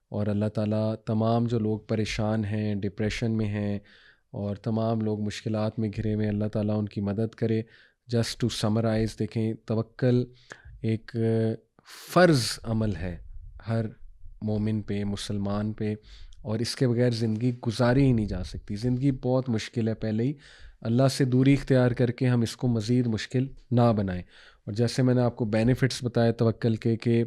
اور اللہ تعالیٰ تمام جو لوگ پریشان ہیں، ڈپریشن میں ہیں، اور تمام لوگ مشکلات میں گھرے ہوئے، اللہ تعالیٰ ان کی مدد کرے. جسٹ ٹو سمرائز، دیکھیں توکل ایک فرض عمل ہے ہر مومن پہ، مسلمان پہ، اور اس کے بغیر زندگی گزاری ہی نہیں جا سکتی. زندگی بہت مشکل ہے. پہلے ہی اللہ سے دوری اختیار کر کے ہم اس کو مزید مشکل نہ بنائیں. اور جیسے میں نے آپ کو بینیفٹس بتائے توکل کے، کہ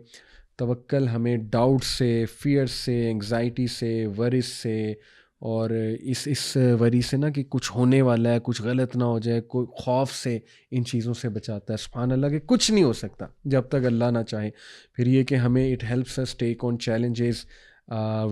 توکل ہمیں ڈاؤٹ سے، فیئر سے، انگزائٹی سے، ورس سے، اور اس وری سے نا کہ کچھ ہونے والا ہے، کچھ غلط نہ ہو جائے، کوئی خوف سے، ان چیزوں سے بچاتا ہے. سبحان اللہ، کہ کچھ نہیں ہو سکتا جب تک اللہ نہ چاہے. پھر یہ کہ ہمیں it helps us take on challenges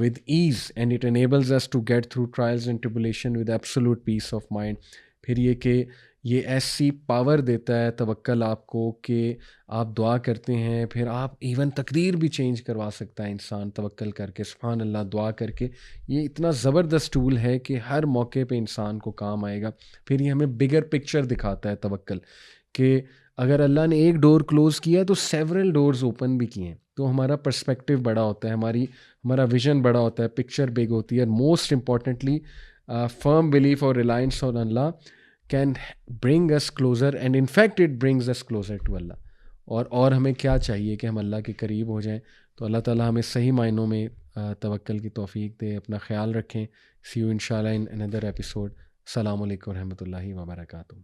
with ease, and it enables us to get through trials and tribulation with absolute peace of mind. پھر یہ کہ یہ ایسی پاور دیتا ہے توکل آپ کو، کہ آپ دعا کرتے ہیں، پھر آپ ایون تقدیر بھی چینج کروا سکتا ہے انسان توکل کر کے. سبحان اللہ، دعا کر کے. یہ اتنا زبردست ٹول ہے کہ ہر موقع پہ انسان کو کام آئے گا. پھر یہ ہمیں بگر پکچر دکھاتا ہے توکل، کہ اگر اللہ نے ایک ڈور کلوز کیا تو سیورل ڈورز اوپن بھی کیے ہیں. تو ہمارا پرسپیکٹیو بڑا ہوتا ہے، ہمارا ویژن بڑا ہوتا ہے، پکچر بگ ہوتی ہے. اور موسٹ امپورٹنٹلی فرم بلیف اور ریلائنس آن اللہ can bring us closer, and in fact it brings us closer to اللہ. اور ہمیں کیا چاہیے کہ ہم اللہ کے قریب ہو جائیں. تو اللہ تعالیٰ ہمیں صحیح معنوں میں توکل کی توفیق دے. اپنا خیال رکھیں. سی یو انشاءاللہ ان اندر ایپیسوڈ. السلام علیکم ورحمۃ اللہ وبرکاتہ.